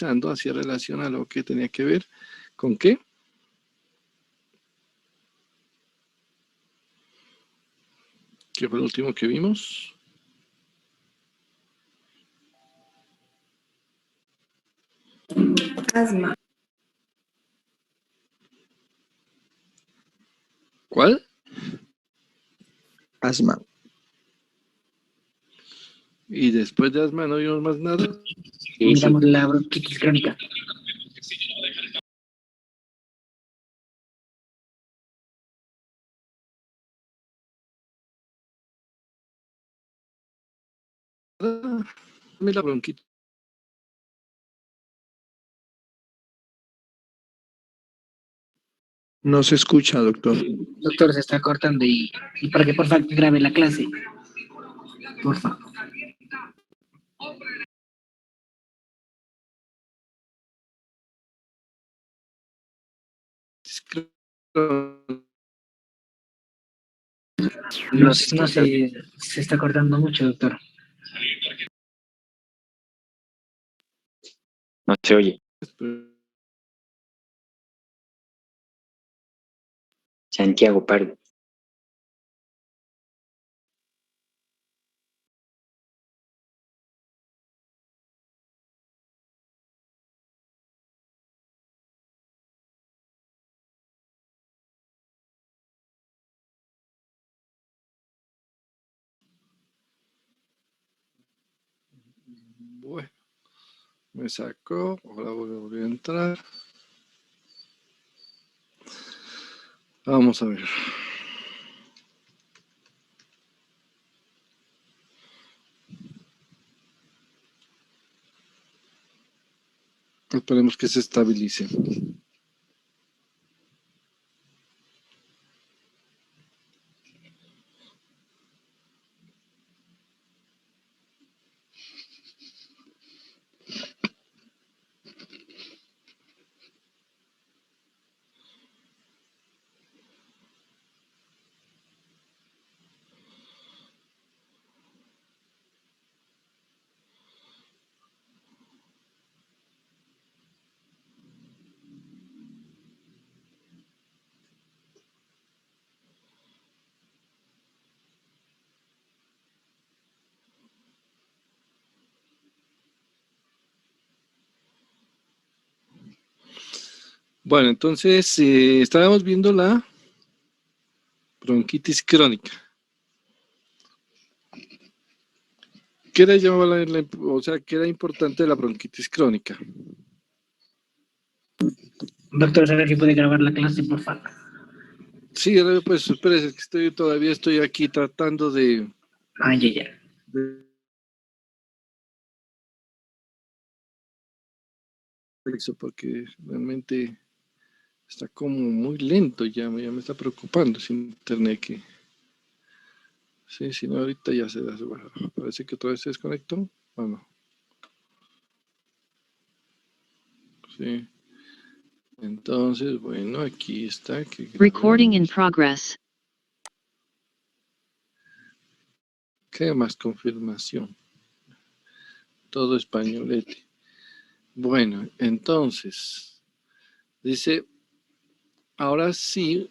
analizando, hacía relación a lo que tenía que ver con qué. ¿Qué fue lo último que vimos? Asma. ¿Cuál? Asma. Y después de asma no vimos más nada. Miramos la bronquitis crónica. Dame la bronquitis. No se escucha, doctor. Doctor, se está cortando y para que por favor grabe la clase. Por favor. No sé, se está cortando mucho, doctor. No se oye. Santiago Pardo. Bueno, me sacó, ahora volví a entrar. Vamos a ver. Esperemos que se estabilice. Bueno, entonces estábamos viendo la bronquitis crónica. ¿Qué era, o sea, qué era importante de la bronquitis crónica? Doctor, ¿sabe si puede grabar la clase, por favor? Sí, pues espérese, que todavía estoy aquí tratando de Ya. eso, porque realmente está como muy lento, ya me está preocupando ese internet que... Sí, si no, ahorita ya se da. Parece que otra vez se desconectó. ¿O no? Sí. Entonces, bueno, aquí está. Recording in progress. ¿Qué más confirmación? Todo españolete. Bueno, entonces, dice, ahora sí,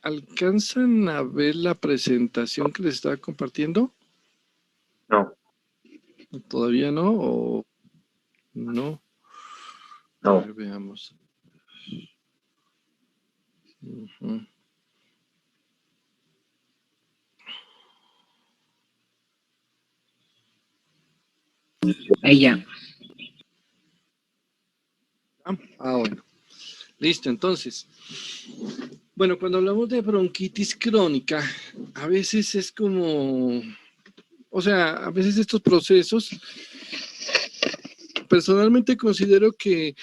¿alcanzan a ver la presentación que les estaba compartiendo? No. ¿Todavía no? ¿O no? No. A ver, veamos. Ahí ya. Bueno. Listo, entonces. Bueno, cuando hablamos de bronquitis crónica, a veces es como... O sea, a veces estos procesos, personalmente considero que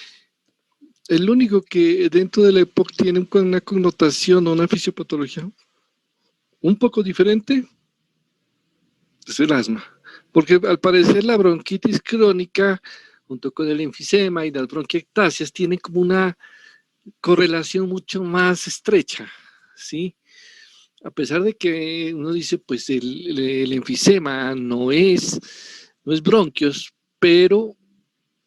el único que dentro de la EPOC tiene una connotación o una fisiopatología un poco diferente es el asma. Porque al parecer la bronquitis crónica, junto con el enfisema y las bronquiectasias, tienen como una correlación mucho más estrecha, ¿sí? A pesar de que uno dice, pues el enfisema no es bronquios, pero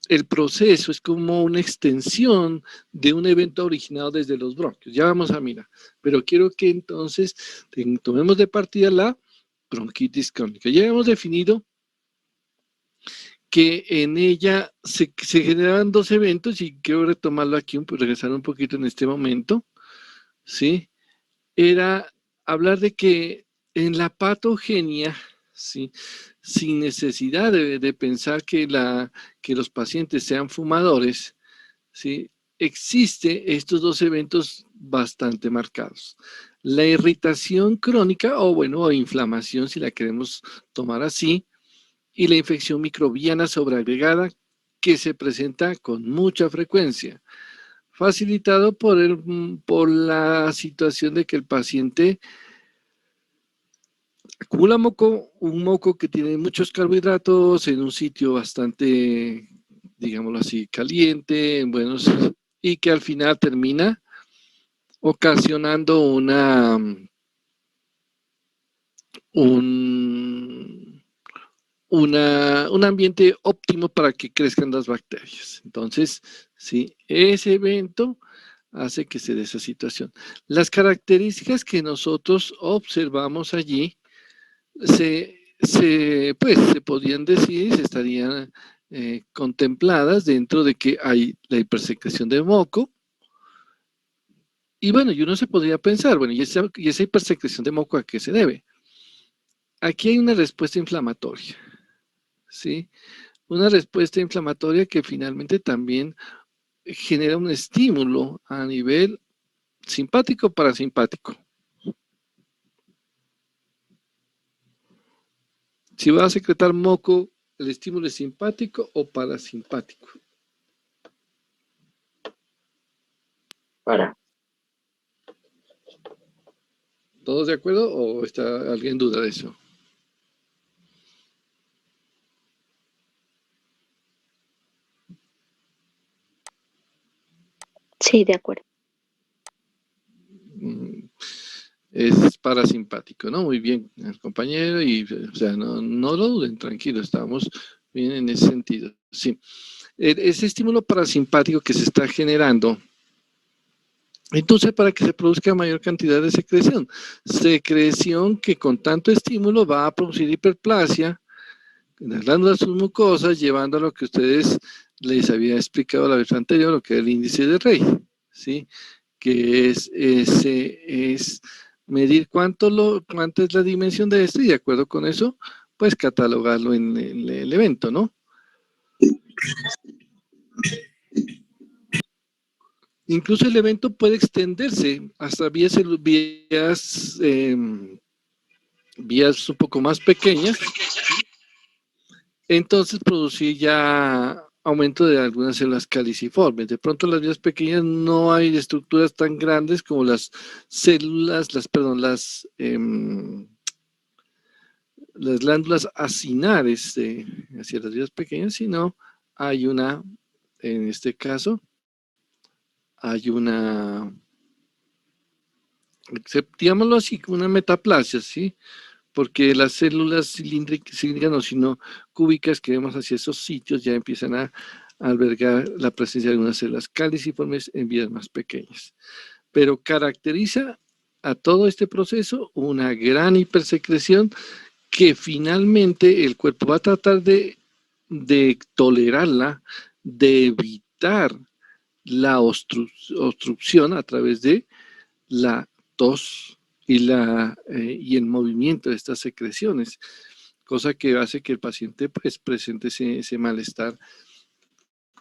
el proceso es como una extensión de un evento originado desde los bronquios. Ya vamos a mirar, pero quiero que entonces tomemos de partida la bronquitis crónica. Ya hemos definido que en ella se generaban dos eventos y quiero retomarlo aquí, regresar un poquito en este momento, ¿sí? Era hablar de que en la patogenia, ¿sí? Sin necesidad de pensar que los pacientes sean fumadores, ¿sí? Existe estos dos eventos bastante marcados. La irritación crónica o inflamación, si la queremos tomar así, y la infección microbiana sobreagregada que se presenta con mucha frecuencia, facilitado por la situación de que el paciente acumula moco, un moco que tiene muchos carbohidratos en un sitio bastante, digámoslo así, caliente, y que al final termina ocasionando un ambiente óptimo para que crezcan las bacterias. Entonces, sí, ese evento hace que se dé esa situación. Las características que nosotros observamos allí se podrían decir, se estarían contempladas dentro de que hay la hipersecreción de moco. Y bueno, y uno se podría pensar, bueno, ¿y esa hipersecreción de moco a qué se debe? Aquí hay una respuesta inflamatoria, ¿sí? Una respuesta inflamatoria que finalmente también genera un estímulo a nivel simpático o parasimpático. Si va a secretar moco, ¿el estímulo es simpático o parasimpático? Para. ¿Todos de acuerdo o está alguien en duda de eso? Sí, de acuerdo. Es parasimpático, ¿no? Muy bien, el compañero, y o sea, no lo duden, tranquilo, estamos bien en ese sentido. Sí, ese estímulo parasimpático que se está generando, entonces para que se produzca mayor cantidad de secreción que con tanto estímulo va a producir hiperplasia en las glándulas submucosas, llevando a lo que ustedes les había explicado la vez anterior, lo que es el índice de Rey, ¿sí? Que es medir cuánto es la dimensión de esto y de acuerdo con eso, pues catalogarlo en el evento, ¿no? Incluso el evento puede extenderse hasta vías un poco más pequeñas, entonces producir ya aumento de algunas células caliciformes. De pronto en las vías pequeñas no hay estructuras tan grandes como las células, las glándulas acinares hacia las vías pequeñas, sino hay en este caso, digámoslo así, una metaplasia, ¿sí? Porque las células cilíndricas, no, sino cúbicas que vemos hacia esos sitios ya empiezan a albergar la presencia de algunas células caliciformes en vías más pequeñas. Pero caracteriza a todo este proceso una gran hipersecreción que finalmente el cuerpo va a tratar de tolerarla, de evitar la obstrucción a través de la tos y el movimiento de estas secreciones, cosa que hace que el paciente pues presente ese malestar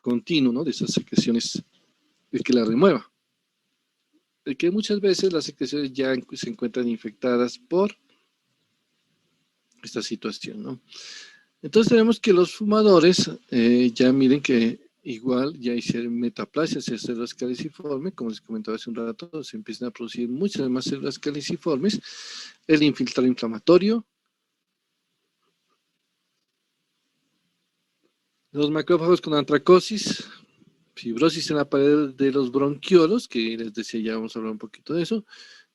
continuo, ¿no? De esas secreciones, el que la remueva. El que muchas veces las secreciones ya se encuentran infectadas por esta situación, ¿no? Entonces tenemos que los fumadores, ya miren que igual ya hicieron metaplasias de células caliciformes, como les comentaba hace un rato, se empiezan a producir muchas más células caliciformes, el infiltrado inflamatorio, los macrófagos con antracosis, fibrosis en la pared de los bronquiolos, que les decía, ya vamos a hablar un poquito de eso,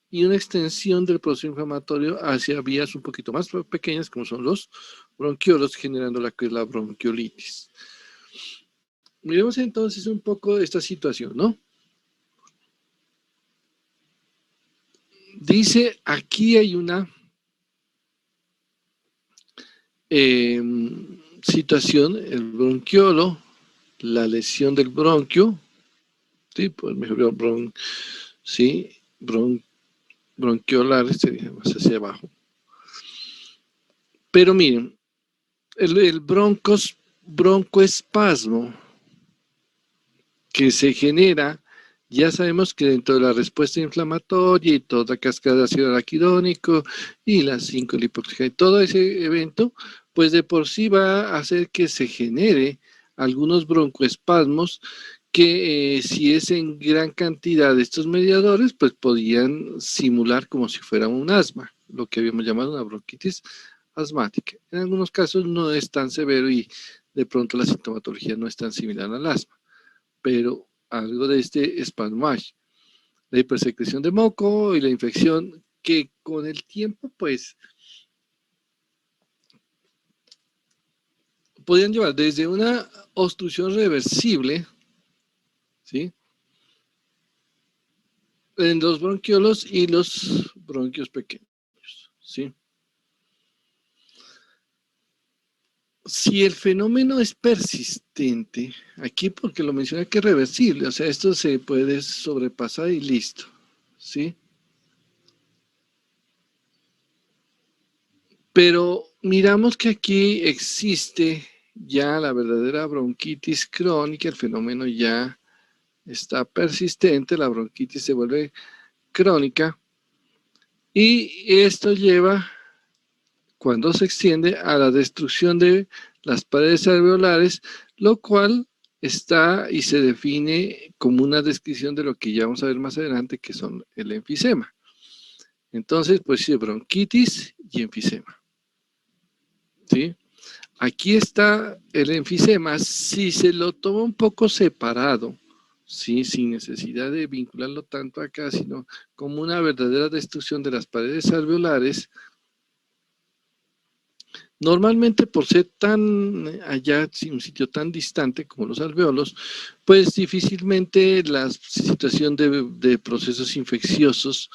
y una extensión del proceso inflamatorio hacia vías un poquito más pequeñas, como son los bronquiolos, generando la bronquiolitis. Miremos entonces un poco esta situación, ¿no? Dice, aquí hay una situación, el bronquiolo, la lesión del bronquio, ¿sí? Pues mejor sí, bronquiolar, sería más hacia abajo. Pero miren, el broncoespasmo que se genera, ya sabemos que dentro de la respuesta inflamatoria y toda cascada de ácido araquidónico y la 5-lipoxígeno y todo ese evento, pues de por sí va a hacer que se genere algunos broncoespasmos que si es en gran cantidad de estos mediadores, pues podrían simular como si fuera un asma, lo que habíamos llamado una bronquitis asmática. En algunos casos no es tan severo y de pronto la sintomatología no es tan similar al asma, pero algo de este espasmage, la hipersecreción de moco y la infección que con el tiempo pues podrían llevar desde una obstrucción reversible, ¿sí? En los bronquiolos y los bronquios pequeños, ¿sí? Si el fenómeno es persistente, aquí porque lo menciona que es reversible, o sea, esto se puede sobrepasar y listo, ¿sí? Pero miramos que aquí existe ya la verdadera bronquitis crónica, el fenómeno ya está persistente, la bronquitis se vuelve crónica y esto lleva, cuando se extiende, a la destrucción de las paredes alveolares, lo cual está y se define como una descripción de lo que ya vamos a ver más adelante, que son el enfisema. Entonces, pues sí, bronquitis y enfisema, ¿sí? Aquí está el enfisema, si se lo toma un poco separado, ¿sí? Sin necesidad de vincularlo tanto acá, sino como una verdadera destrucción de las paredes alveolares. Normalmente por ser tan allá, un sitio tan distante como los alveolos, pues difícilmente la situación de procesos infecciosos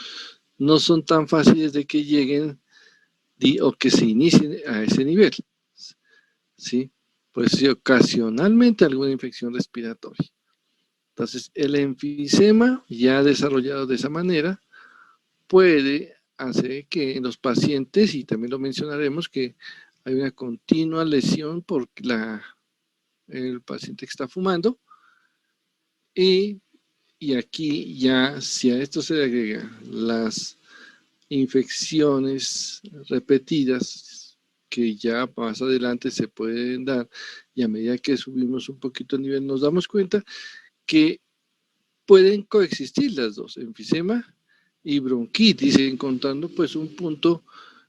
no son tan fáciles de que lleguen o que se inicien a ese nivel, ¿sí? Pues sí, ocasionalmente alguna infección respiratoria. Entonces, el enfisema ya desarrollado de esa manera puede hacer que en los pacientes, y también lo mencionaremos, que hay una continua lesión por el paciente que está fumando, y aquí ya, si a esto se le agrega las infecciones repetidas que ya más adelante se pueden dar, y a medida que subimos un poquito el nivel nos damos cuenta que pueden coexistir las dos, enfisema y bronquitis, encontrando pues un punto,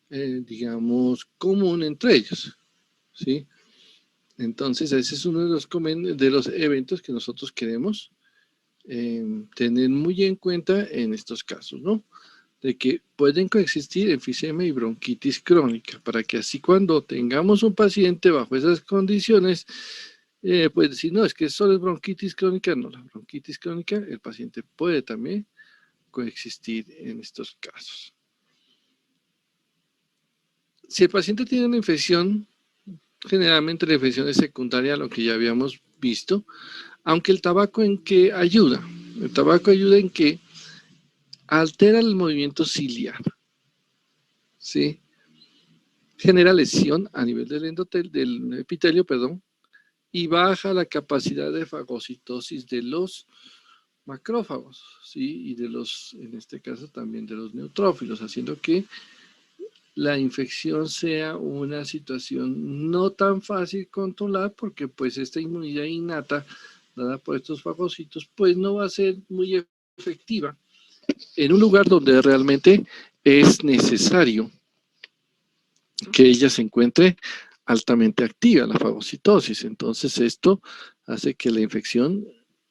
digamos, común entre ellos, ¿sí? Entonces ese es uno de los eventos que nosotros queremos tener muy en cuenta en estos casos, ¿no? De que pueden coexistir enfisema y bronquitis crónica, para que así cuando tengamos un paciente bajo esas condiciones, pues decir, no, es que solo es bronquitis crónica, no, la bronquitis crónica, el paciente puede también coexistir en estos casos. Si el paciente tiene una infección, generalmente la infección es secundaria a lo que ya habíamos visto, aunque el tabaco en qué ayuda. El tabaco ayuda en que altera el movimiento ciliar, ¿sí? Genera lesión a nivel del epitelio, perdón, y baja la capacidad de fagocitosis de los macrófagos, ¿sí? Y de los, en este caso también de los neutrófilos, haciendo que la infección sea una situación no tan fácil controlar, porque pues esta inmunidad innata dada por estos fagocitos pues no va a ser muy efectiva en un lugar donde realmente es necesario que ella se encuentre altamente activa, la fagocitosis. Entonces esto hace que la infección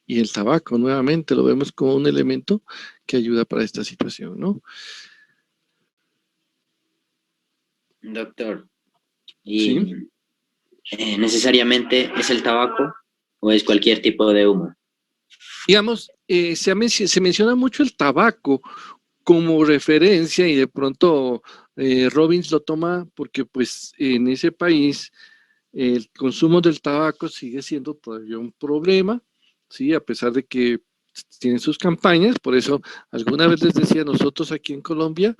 y el tabaco nuevamente lo vemos como un elemento que ayuda para esta situación, ¿no? Doctor, Sí. y necesariamente es el tabaco ¿O es cualquier tipo de humo? Digamos, se menciona mucho el tabaco como referencia y de pronto Robbins lo toma porque pues en ese país el consumo del tabaco sigue siendo todavía un problema, ¿sí? A pesar de que tienen sus campañas, por eso alguna vez les decía, nosotros aquí en Colombia,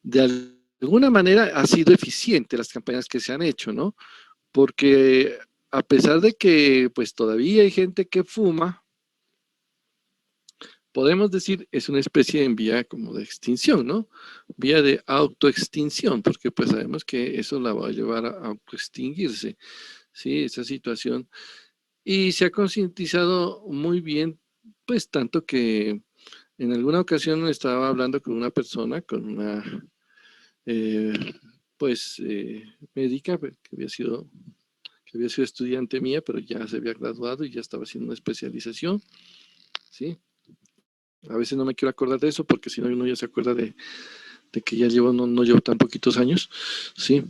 de alguna manera ha sido eficiente las campañas que se han hecho, ¿no? Porque a pesar de que pues todavía hay gente que fuma, podemos decir es una especie en vía como de extinción, ¿no? Vía de autoextinción, porque pues sabemos que eso la va a llevar a autoextinguirse, ¿sí? Esa situación. Y se ha concientizado muy bien, pues tanto que en alguna ocasión estaba hablando con una persona, con una, eh, pues, médica que había sido estudiante mía, pero ya se había graduado y ya estaba haciendo una especialización, ¿sí? A veces no me quiero acordar de eso porque si no uno ya se acuerda de que ya llevo, no llevo tan poquitos años, ¿sí?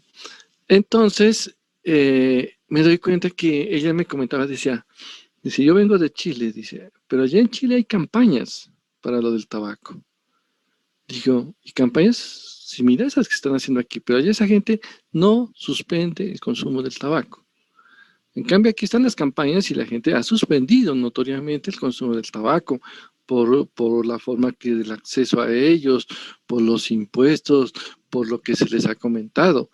Entonces, me doy cuenta que ella me comentaba, dice, yo vengo de Chile, dice, pero allá en Chile hay campañas para lo del tabaco. Digo, y campañas similares a las que están haciendo aquí, pero allá esa gente no suspende el consumo del tabaco. En cambio, aquí están las campañas y la gente ha suspendido notoriamente el consumo del tabaco por la forma que del acceso a ellos, por los impuestos, por lo que se les ha comentado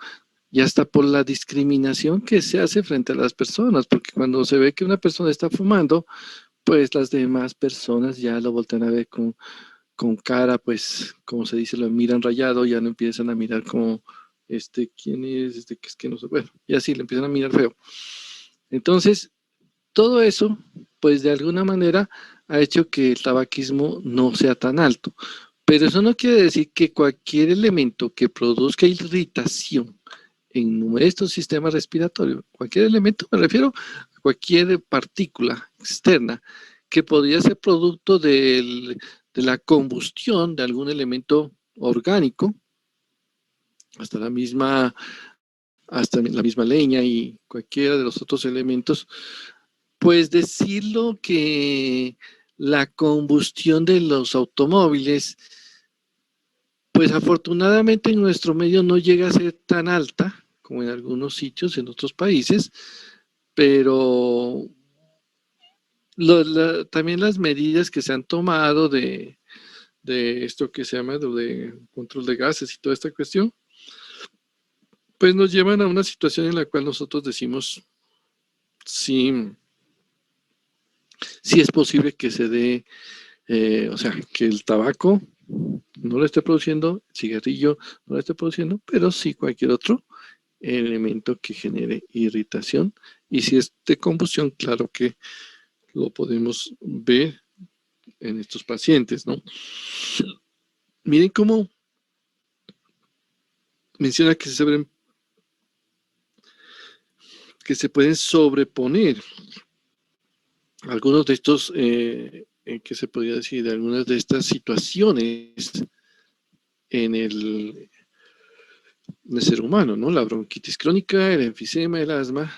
y hasta por la discriminación que se hace frente a las personas, porque cuando se ve que una persona está fumando, pues las demás personas ya lo voltean a ver con cara, pues, como se dice, lo miran rayado, ya no empiezan a mirar como, ¿quién es? Que es que no sé, bueno, y así le empiezan a mirar feo. Entonces, todo eso, pues de alguna manera ha hecho que el tabaquismo no sea tan alto. Pero eso no quiere decir que cualquier elemento que produzca irritación en nuestro sistema respiratorio, cualquier elemento, me refiero a cualquier partícula externa que podría ser producto de la combustión de algún elemento orgánico, hasta la misma leña y cualquiera de los otros elementos, pues decirlo que la combustión de los automóviles, pues afortunadamente en nuestro medio no llega a ser tan alta como en algunos sitios en otros países, pero también las medidas que se han tomado de esto que se llama de control de gases y toda esta cuestión, pues nos llevan a una situación en la cual nosotros decimos, sí, sí es posible que se dé, o sea, que el tabaco no lo esté produciendo, el cigarrillo no lo esté produciendo, pero sí cualquier otro elemento que genere irritación. Y si es de combustión, claro que lo podemos ver en estos pacientes, ¿no? Miren cómo menciona que se pueden sobreponer algunos de estos, que se podría decir, algunas de estas situaciones en el ser humano, ¿no? La bronquitis crónica, el enfisema, el asma,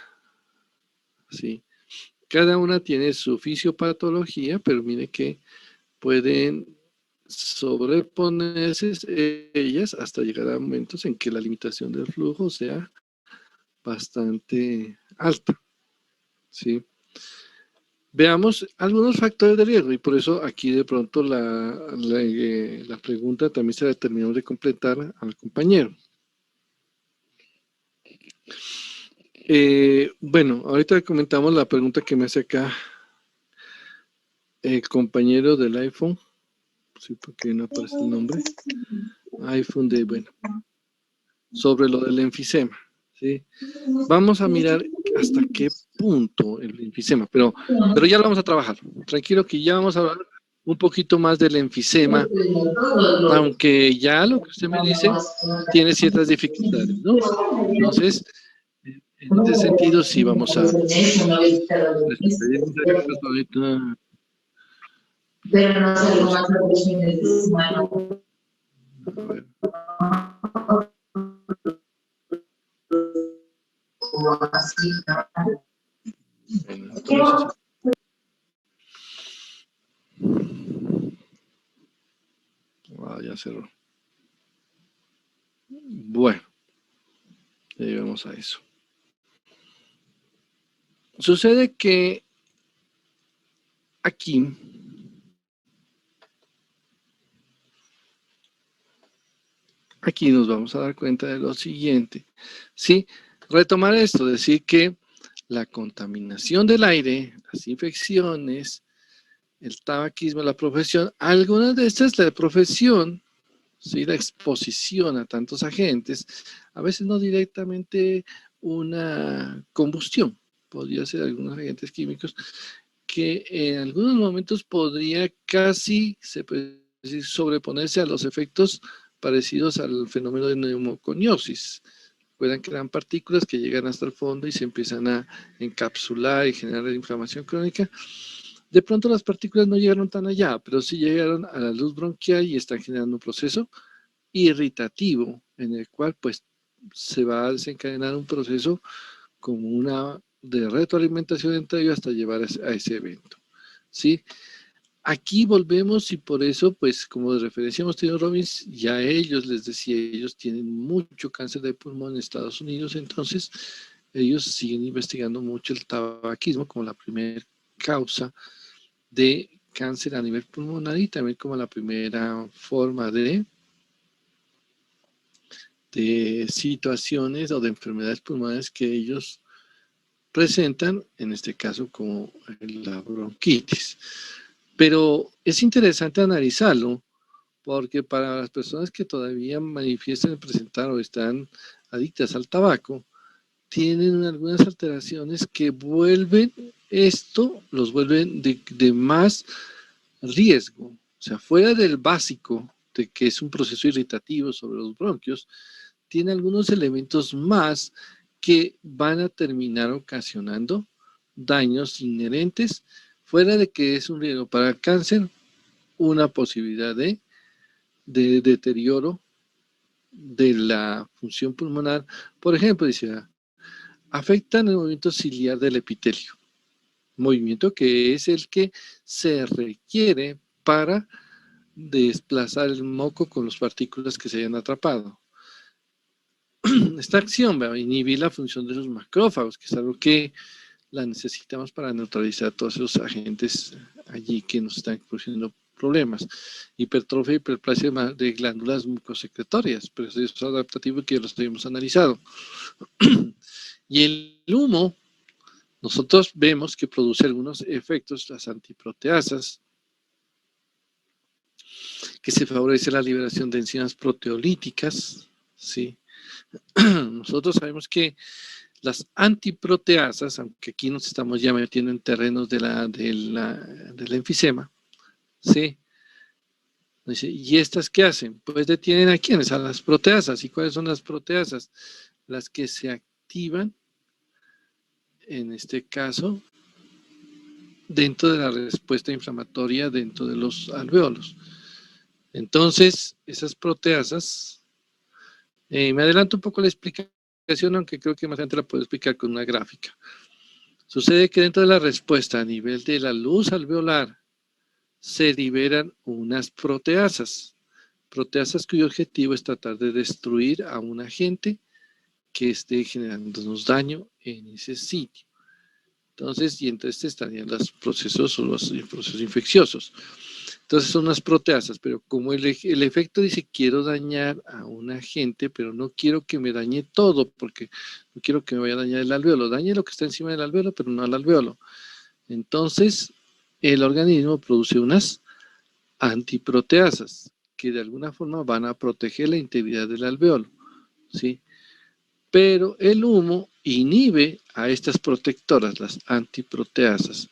¿sí? Cada una tiene su fisiopatología, pero mire que pueden sobreponerse ellas hasta llegar a momentos en que la limitación del flujo sea bastante alta, ¿sí? Veamos algunos factores de riesgo y por eso aquí de pronto la pregunta también se la terminamos de completar al compañero. Bueno, ahorita comentamos la pregunta que me hace acá el compañero del iPhone, sí, porque no aparece el nombre, iPhone bueno, sobre lo del enfisema, ¿sí? Vamos a mirar hasta qué punto el enfisema, pero ya lo vamos a trabajar. Tranquilo que ya vamos a hablar un poquito más del enfisema, aunque ya lo que usted me dice tiene ciertas dificultades, ¿no? Entonces, en ese sentido sí vamos a pero no salimos más a los fines de semana. Bueno, entonces, ya cerró. Bueno, ya llegamos a eso. Sucede que aquí nos vamos a dar cuenta de lo siguiente. Sí, retomar esto, decir que la contaminación del aire, las infecciones, el tabaquismo, la profesión, algunas de estas, la profesión, ¿sí? La exposición a tantos agentes, a veces no directamente una combustión, podría ser algunos agentes químicos, que en algunos momentos podría casi, se puede decir, sobreponerse a los efectos parecidos al fenómeno de neumoconiosis. Recuerdan que eran partículas que llegan hasta el fondo y se empiezan a encapsular y generar inflamación crónica. De pronto las partículas no llegaron tan allá, pero sí llegaron a la luz bronquial y están generando un proceso irritativo en el cual pues se va a desencadenar un proceso como una de retroalimentación entre ellos hasta llevar a ese evento. ¿Sí? Aquí volvemos y por eso, pues como de referencia hemos tenido Robbins, ya ellos, les decía, ellos tienen mucho cáncer de pulmón en Estados Unidos, entonces ellos siguen investigando mucho el tabaquismo como la primera causa de cáncer a nivel pulmonar y también como la primera forma de situaciones o de enfermedades pulmonares que ellos presentan, en este caso como la bronquitis. Pero es interesante analizarlo porque para las personas que todavía manifiestan presentar o están adictas al tabaco, tienen algunas alteraciones que vuelven esto, los vuelven de más riesgo. O sea, fuera del básico de que es un proceso irritativo sobre los bronquios, tiene algunos elementos más que van a terminar ocasionando daños inherentes, fuera de que es un riesgo para el cáncer, una posibilidad de deterioro de la función pulmonar. Por ejemplo, dice, afectan el movimiento ciliar del epitelio, movimiento que es el que se requiere para desplazar el moco con las partículas que se hayan atrapado. Esta acción va a inhibir la función de los macrófagos, que es algo que la necesitamos para neutralizar todos esos agentes allí que nos están produciendo problemas. Hipertrofia y hiperplasia de glándulas mucosecretorias, pero eso es adaptativo que los hemos analizado. Y el humo, nosotros vemos que produce algunos efectos, las antiproteasas, que se favorece la liberación de enzimas proteolíticas, ¿sí? Nosotros sabemos que las antiproteasas, aunque aquí nos estamos ya metiendo en terrenos del enfisema, ¿sí? Dice, ¿y estas qué hacen? Pues detienen a quiénes, a las proteasas. ¿Y cuáles son las proteasas? Las que se activan, en este caso, dentro de la respuesta inflamatoria dentro de los alvéolos. Entonces, esas proteasas, me adelanto un poco la explicación, aunque creo que más adelante la puedo explicar con una gráfica. Sucede que dentro de la respuesta a nivel de la luz alveolar se liberan unas proteasas cuyo objetivo es tratar de destruir a un agente que esté generándonos daño en ese sitio. Entonces, y entre este estarían los procesos o los procesos infecciosos. Entonces son unas proteasas, pero como el efecto dice, quiero dañar a un agente, pero no quiero que me dañe todo, porque no quiero que me vaya a dañar el alvéolo. Dañe lo que está encima del alvéolo, pero no al alvéolo. Entonces, el organismo produce unas antiproteasas que de alguna forma van a proteger la integridad del alvéolo, ¿sí? Pero el humo inhibe a estas protectoras, las antiproteasas.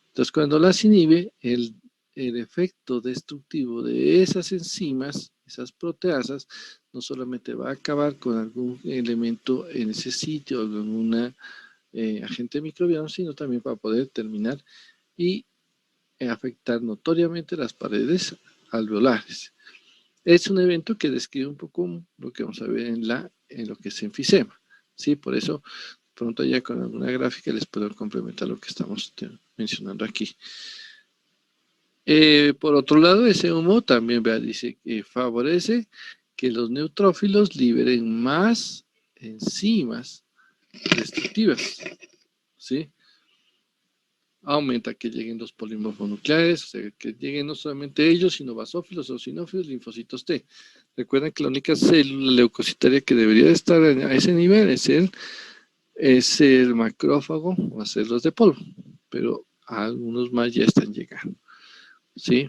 Entonces, cuando las inhibe, el efecto destructivo de esas enzimas, esas proteasas, no solamente va a acabar con algún elemento en ese sitio, algún agente microbiano, sino también va a poder terminar y afectar notoriamente las paredes alveolares. Es un evento que describe un poco lo que vamos a ver en lo que es enfisema, ¿sí? Por eso pronto ya con alguna gráfica les puedo complementar lo que estamos mencionando aquí. Por otro lado, ese humo también, vea, dice que favorece que los neutrófilos liberen más enzimas destructivas, ¿sí? Aumenta que lleguen los polimorfos nucleares, o sea, que lleguen no solamente ellos, sino basófilos, eosinófilos, linfocitos T. Recuerden que la única célula leucocitaria que debería estar a ese nivel es el macrófago o las células de polvo, pero algunos más ya están llegando, ¿sí?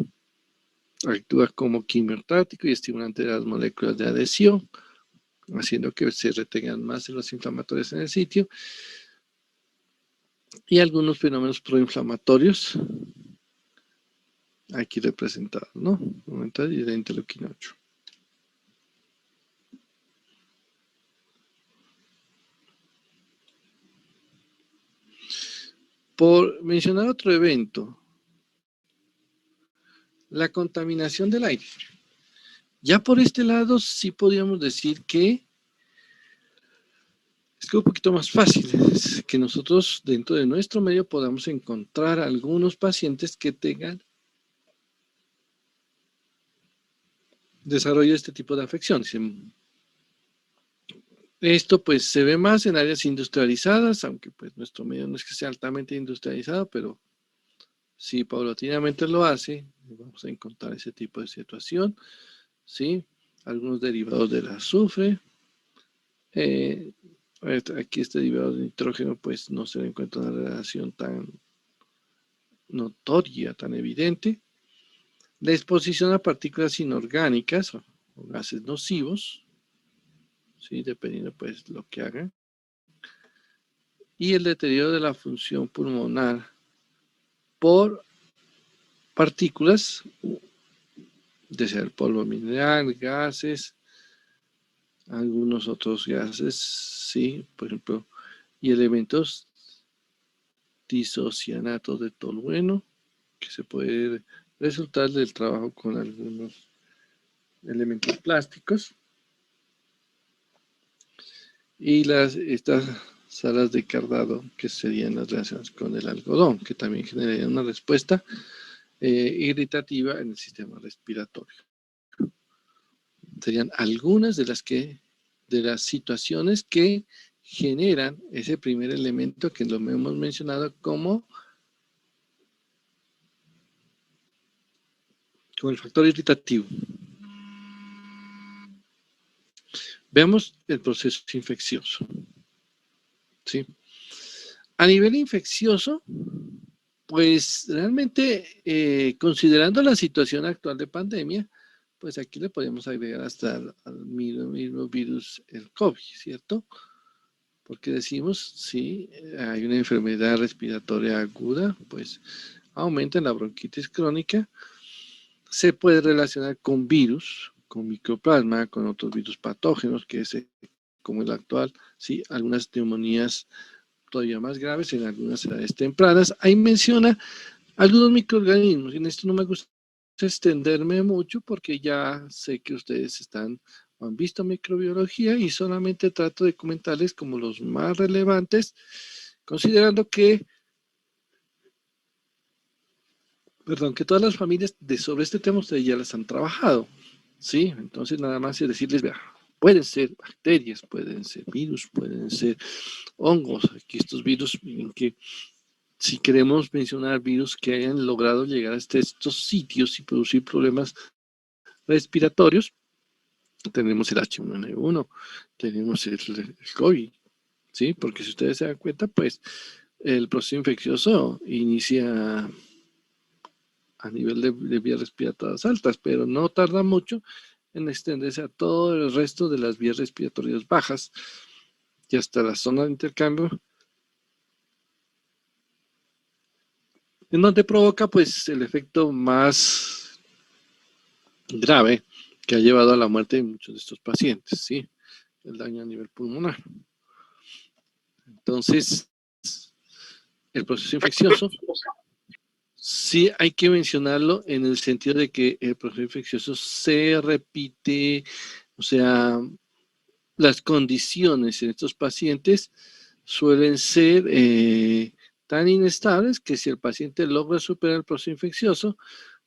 Actúa como quimiostático y estimulante de las moléculas de adhesión, haciendo que se retengan más células inflamatorias en el sitio, y algunos fenómenos proinflamatorios aquí representados, ¿no? Aumentar y la interleuquina 8. Por mencionar otro evento, la contaminación del aire. Ya por este lado sí podríamos decir que es que un poquito más fácil, es que nosotros dentro de nuestro medio podamos encontrar algunos pacientes que tengan desarrollo de este tipo de afecciones. Esto pues se ve más en áreas industrializadas, aunque pues nuestro medio no es que sea altamente industrializado, pero si paulatinamente lo hace, vamos a encontrar ese tipo de situación, ¿sí? Algunos derivados del azufre. Aquí este derivado de nitrógeno pues no se le encuentra una relación tan notoria, tan evidente. La exposición a partículas inorgánicas o gases nocivos, ¿sí? Dependiendo pues lo que hagan. Y el deterioro de la función pulmonar por partículas, de ser polvo mineral, gases, algunos otros gases, sí, por ejemplo, y elementos disocianatos de tolueno, que se puede resultar del trabajo con algunos elementos plásticos. Y estas salas de Cardado, que serían las reacciones con el algodón, que también generarían una respuesta irritativa en el sistema respiratorio. Serían algunas de las situaciones que generan ese primer elemento que lo hemos mencionado como el factor irritativo. Veamos el proceso infeccioso, ¿sí? A nivel infeccioso, pues realmente considerando la situación actual de pandemia, pues aquí le podemos agregar hasta al mismo virus, el COVID, ¿cierto? Porque decimos, si hay una enfermedad respiratoria aguda, pues aumenta la bronquitis crónica, se puede relacionar con virus, con microplasma, con otros virus patógenos, que es como el actual, sí, algunas neumonías todavía más graves en algunas edades tempranas. Ahí menciona algunos microorganismos, y en esto no me gusta extenderme mucho porque ya sé que ustedes han visto microbiología y solamente trato de comentarles como los más relevantes, considerando que todas las familias sobre este tema ustedes ya las han trabajado, ¿sí? Entonces nada más es decirles, vea, pueden ser bacterias, pueden ser virus, pueden ser hongos. Aquí estos virus, en que si queremos mencionar virus que hayan logrado llegar hasta estos sitios y producir problemas respiratorios, tenemos el H1N1, tenemos el COVID, ¿sí? Porque si ustedes se dan cuenta, pues el proceso infeccioso inicia a nivel de vías respiratorias altas, pero no tarda mucho en extenderse a todo el resto de las vías respiratorias bajas y hasta la zona de intercambio, en donde provoca pues el efecto más grave que ha llevado a la muerte de muchos de estos pacientes, ¿sí? El daño a nivel pulmonar. Entonces, el proceso infeccioso sí hay que mencionarlo en el sentido de que el proceso infeccioso se repite, o sea, las condiciones en estos pacientes suelen ser tan inestables que si el paciente logra superar el proceso infeccioso,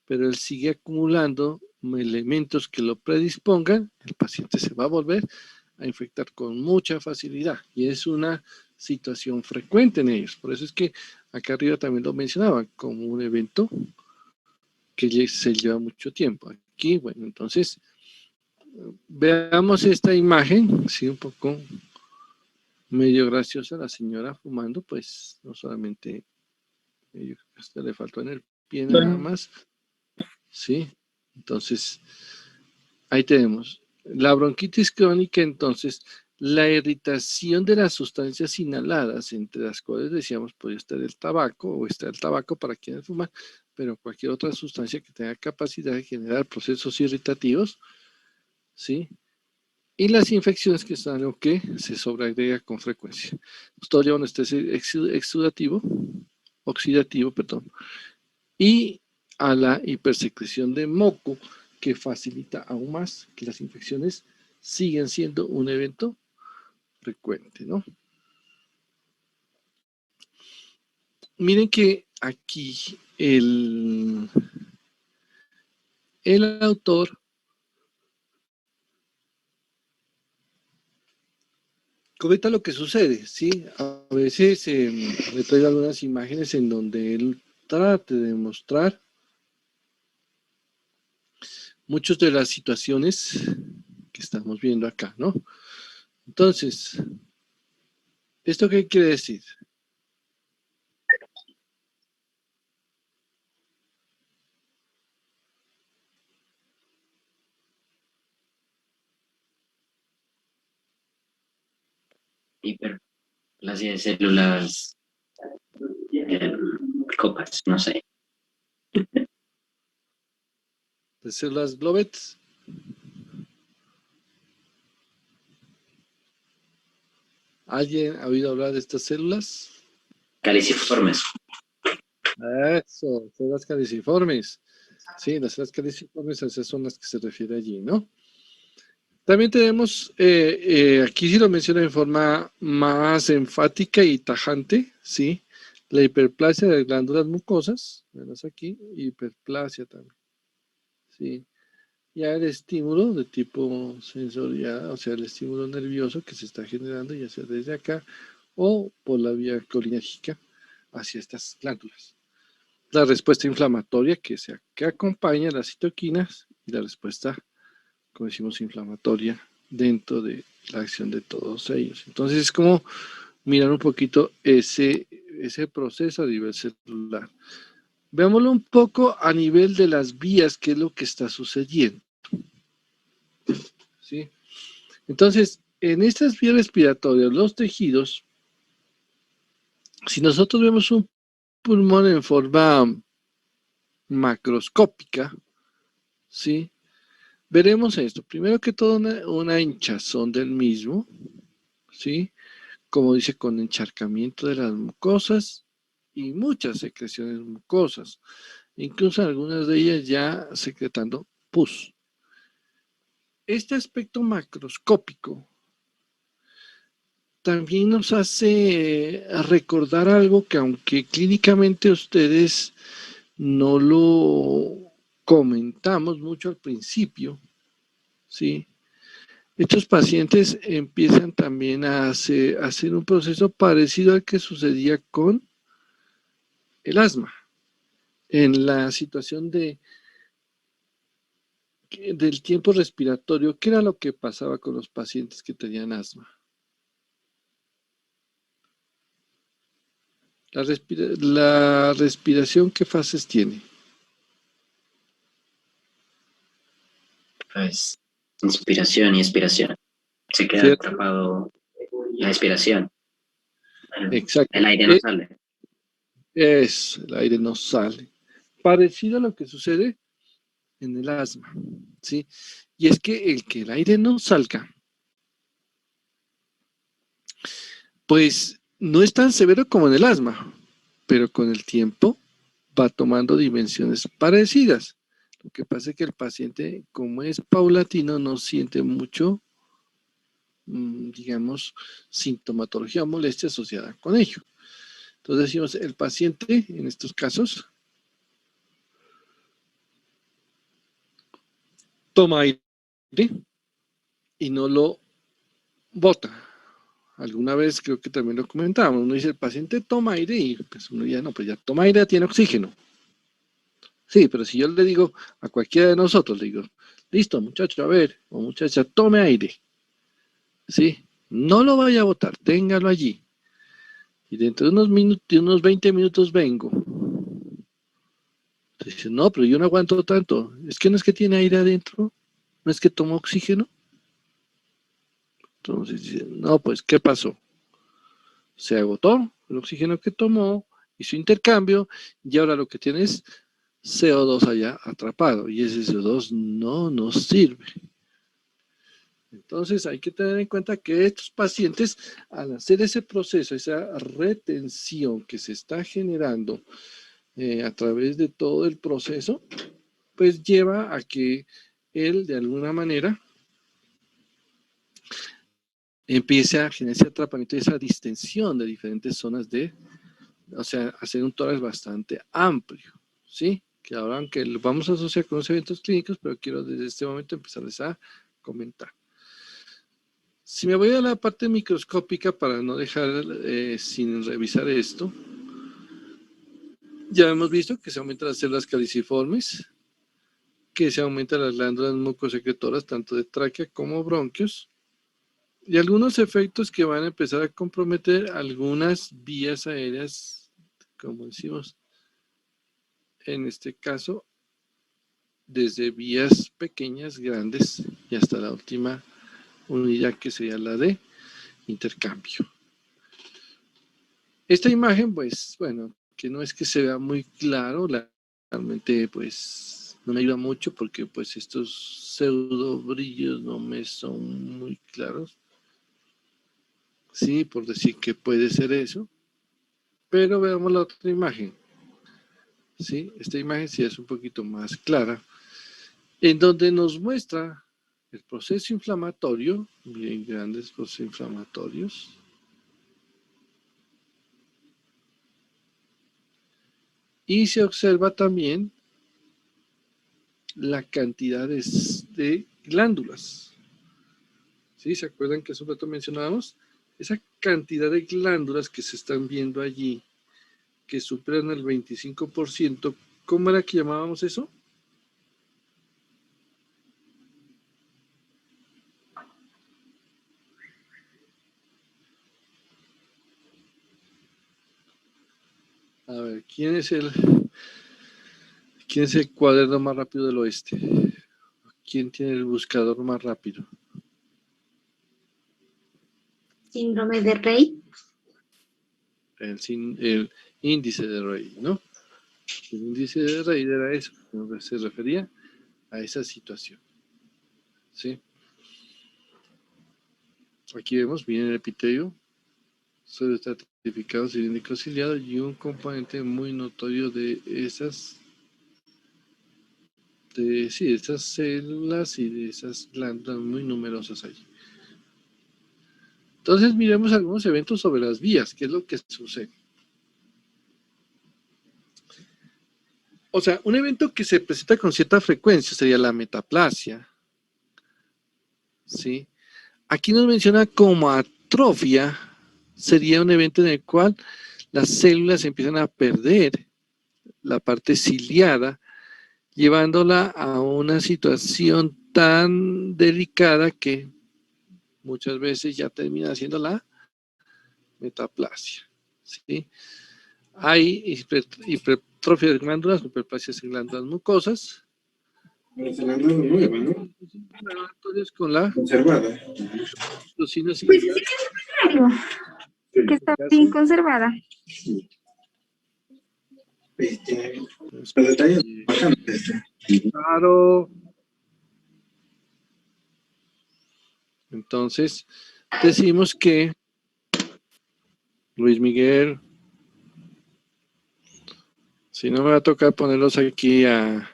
pero él sigue acumulando elementos que lo predispongan, el paciente se va a volver a infectar con mucha facilidad y es una situación frecuente en ellos. Por eso es que acá arriba también lo mencionaba como un evento que se lleva mucho tiempo. Aquí, bueno, entonces veamos esta imagen, sí, un poco medio graciosa, la señora fumando, pues no solamente hasta le faltó en el pie nada más, sí, entonces ahí tenemos la bronquitis crónica. Entonces la irritación de las sustancias inhaladas, entre las cuales decíamos podría estar el tabaco o está el tabaco para quienes fuman, pero cualquier otra sustancia que tenga capacidad de generar procesos irritativos, ¿sí? Y las infecciones, que están algo que se sobreagrega con frecuencia. Esto lleva a un estrés oxidativo, perdón, y a la hipersecreción de moco, que facilita aún más que las infecciones sigan siendo un evento frecuente, ¿no? Miren que aquí el autor comenta lo que sucede, ¿sí? A veces me trae algunas imágenes en donde él trata de mostrar muchas de las situaciones que estamos viendo acá, ¿no? Entonces, ¿esto qué quiere decir? Hiperplasia de células copas, no sé. De células Globets. ¿Alguien ha oído hablar de estas células? Caliciformes. Eso, células caliciformes. Sí, las células caliciformes, esas son las que se refiere allí, ¿no? También tenemos, aquí sí lo menciona en forma más enfática y tajante, ¿sí? La hiperplasia de glándulas mucosas, vemos aquí, hiperplasia también, ¿sí? Ya el estímulo de tipo sensorial, o sea, el estímulo nervioso que se está generando, ya sea desde acá o por la vía colinérgica hacia estas glándulas. La respuesta inflamatoria que acompaña las citoquinas y la respuesta, como decimos, inflamatoria dentro de la acción de todos ellos. Entonces es como mirar un poquito ese proceso a nivel celular. Veámoslo un poco a nivel de las vías, qué es lo que está sucediendo, ¿sí? Entonces, en estas vías respiratorias, los tejidos, si nosotros vemos un pulmón en forma macroscópica, ¿sí? Veremos esto. Primero que todo, una hinchazón del mismo, ¿sí? Como dice, con encharcamiento de las mucosas y muchas secreciones mucosas, incluso algunas de ellas ya secretando pus. Este aspecto macroscópico también nos hace recordar algo que, aunque clínicamente ustedes no lo comentamos mucho al principio, ¿sí? Estos pacientes empiezan también a hacer un proceso parecido al que sucedía con el asma. En la situación del tiempo respiratorio, ¿qué era lo que pasaba con los pacientes que tenían asma? La respiración, ¿qué fases tiene? Pues inspiración y expiración. Se queda ¿Cierto? atrapado la expiración. Exacto. El aire no sale. El aire no sale. Parecido a lo que sucede en el asma, ¿sí? Y es que el aire no salga, pues no es tan severo como en el asma, pero con el tiempo va tomando dimensiones parecidas. Lo que pasa es que el paciente, como es paulatino, no siente mucho digamos, sintomatología o molestia asociada con ello. Entonces decimos, el paciente, en estos casos, toma aire y no lo bota. Alguna vez creo que también lo comentábamos, uno dice, el paciente toma aire y pues uno ya no, pues ya toma aire, ya tiene oxígeno. Sí, pero si yo le digo a cualquiera de nosotros, le digo, listo muchacho, a ver, o muchacha, tome aire. Sí, no lo vaya a botar, téngalo allí. Y dentro de unos minutos, de unos 20 minutos vengo. Dice, no, pero yo no aguanto tanto. Es que no es que tiene aire adentro, no es que toma oxígeno. Entonces dice, no, pues, ¿qué pasó? Se agotó el oxígeno que tomó, hizo intercambio, y ahora lo que tiene es CO2 allá atrapado, y ese CO2 no nos sirve. Entonces hay que tener en cuenta que estos pacientes, al hacer ese proceso, esa retención que se está generando a través de todo el proceso, pues lleva a que él de alguna manera empiece a generar ese atrapamiento y esa distensión de diferentes zonas o sea, hacer un tórax bastante amplio, ¿sí? Que ahora, aunque lo vamos a asociar con los eventos clínicos, pero quiero desde este momento empezarles a comentar. Si me voy a la parte microscópica para no dejar sin revisar esto, ya hemos visto que se aumentan las células caliciformes, que se aumentan las glándulas mucosecretoras, tanto de tráquea como bronquios, y algunos efectos que van a empezar a comprometer algunas vías aéreas, como decimos, en este caso, desde vías pequeñas, grandes, y hasta la última unidad que sería la de intercambio. Esta imagen, pues, bueno, que no es que se vea muy claro, realmente, pues, no me ayuda mucho porque, pues, estos pseudo brillos no me son muy claros. Sí, por decir que puede ser eso. Pero veamos la otra imagen. Sí, esta imagen sí es un poquito más clara, en donde nos muestra el proceso inflamatorio, bien grandes procesos inflamatorios. Y se observa también la cantidad de glándulas. ¿Sí? ¿Se acuerdan que hace un rato mencionábamos? Esa cantidad de glándulas que se están viendo allí, que superan el 25%, ¿cómo era que llamábamos eso? A ver, ¿quién es el cuaderno más rápido del oeste? ¿Quién tiene el buscador más rápido? Síndrome de Rey. El índice de Rey, ¿no? El índice de Rey era eso, se refería a esa situación. ¿Sí? Aquí vemos bien el epitelio, pseudoestratificado cilíndrico ciliado y un componente muy notorio de esas células y de esas glándulas muy numerosas allí. Entonces miremos algunos eventos sobre las vías, ¿qué es lo que sucede? O sea, un evento que se presenta con cierta frecuencia sería la metaplasia, ¿sí? Aquí nos menciona como atrofia, sería un evento en el cual las células empiezan a perder la parte ciliada, llevándola a una situación tan delicada que muchas veces ya termina siendo la metaplasia, ¿sí? Hay hipertrofia de glándulas, hiperplasias en glándulas mucosas. Las glándulas nuevas, ¿no? Entonces, con la Conservada. Pues sí, es algo que está bien conservada. Los detalles bastantes. Claro. Entonces, decimos que Luis Miguel, si no me va a tocar ponerlos aquí a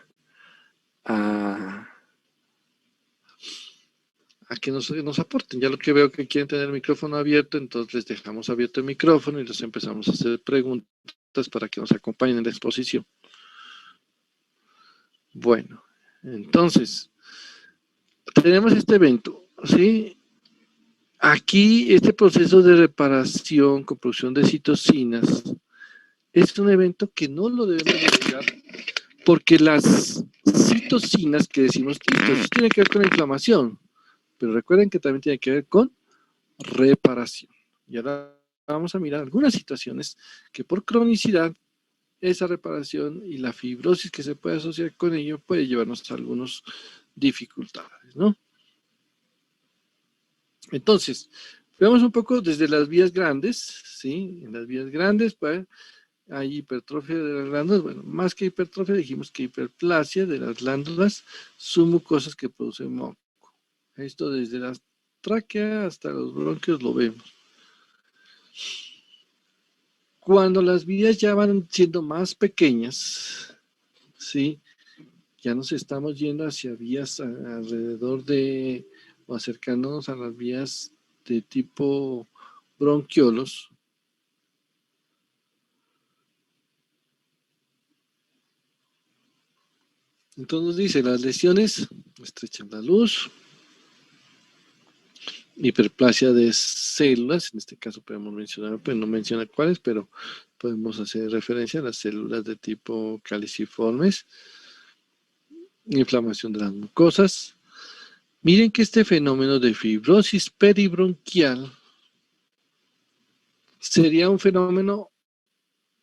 que nos aporten. Ya lo que veo que quieren tener el micrófono abierto, entonces les dejamos abierto el micrófono y les empezamos a hacer preguntas para que nos acompañen en la exposición. Bueno, entonces, tenemos este evento, ¿sí? Aquí, este proceso de reparación con producción de citocinas es un evento que no lo debemos negar porque las citocinas que decimos que esto tiene que ver con la inflamación, pero recuerden que también tiene que ver con reparación. Y ahora vamos a mirar algunas situaciones que por cronicidad esa reparación y la fibrosis que se puede asociar con ello puede llevarnos a algunas dificultades, ¿no? Entonces, veamos un poco desde las vías grandes, ¿sí? En las vías grandes, pues, hay hipertrofia de las glándulas, bueno, más que hipertrofia, dijimos que hiperplasia de las glándulas submucosas que producen moco. Esto desde la tráquea hasta los bronquios lo vemos. Cuando las vías ya van siendo más pequeñas, ¿sí? Ya nos estamos yendo hacia vías alrededor de, o acercándonos a las vías de tipo bronquiolos. Entonces dice, las lesiones estrechan la luz, hiperplasia de células, en este caso podemos mencionar, pues no menciona cuáles, pero podemos hacer referencia a las células de tipo caliciformes, inflamación de las mucosas. Miren que este fenómeno de fibrosis peribronquial sería un fenómeno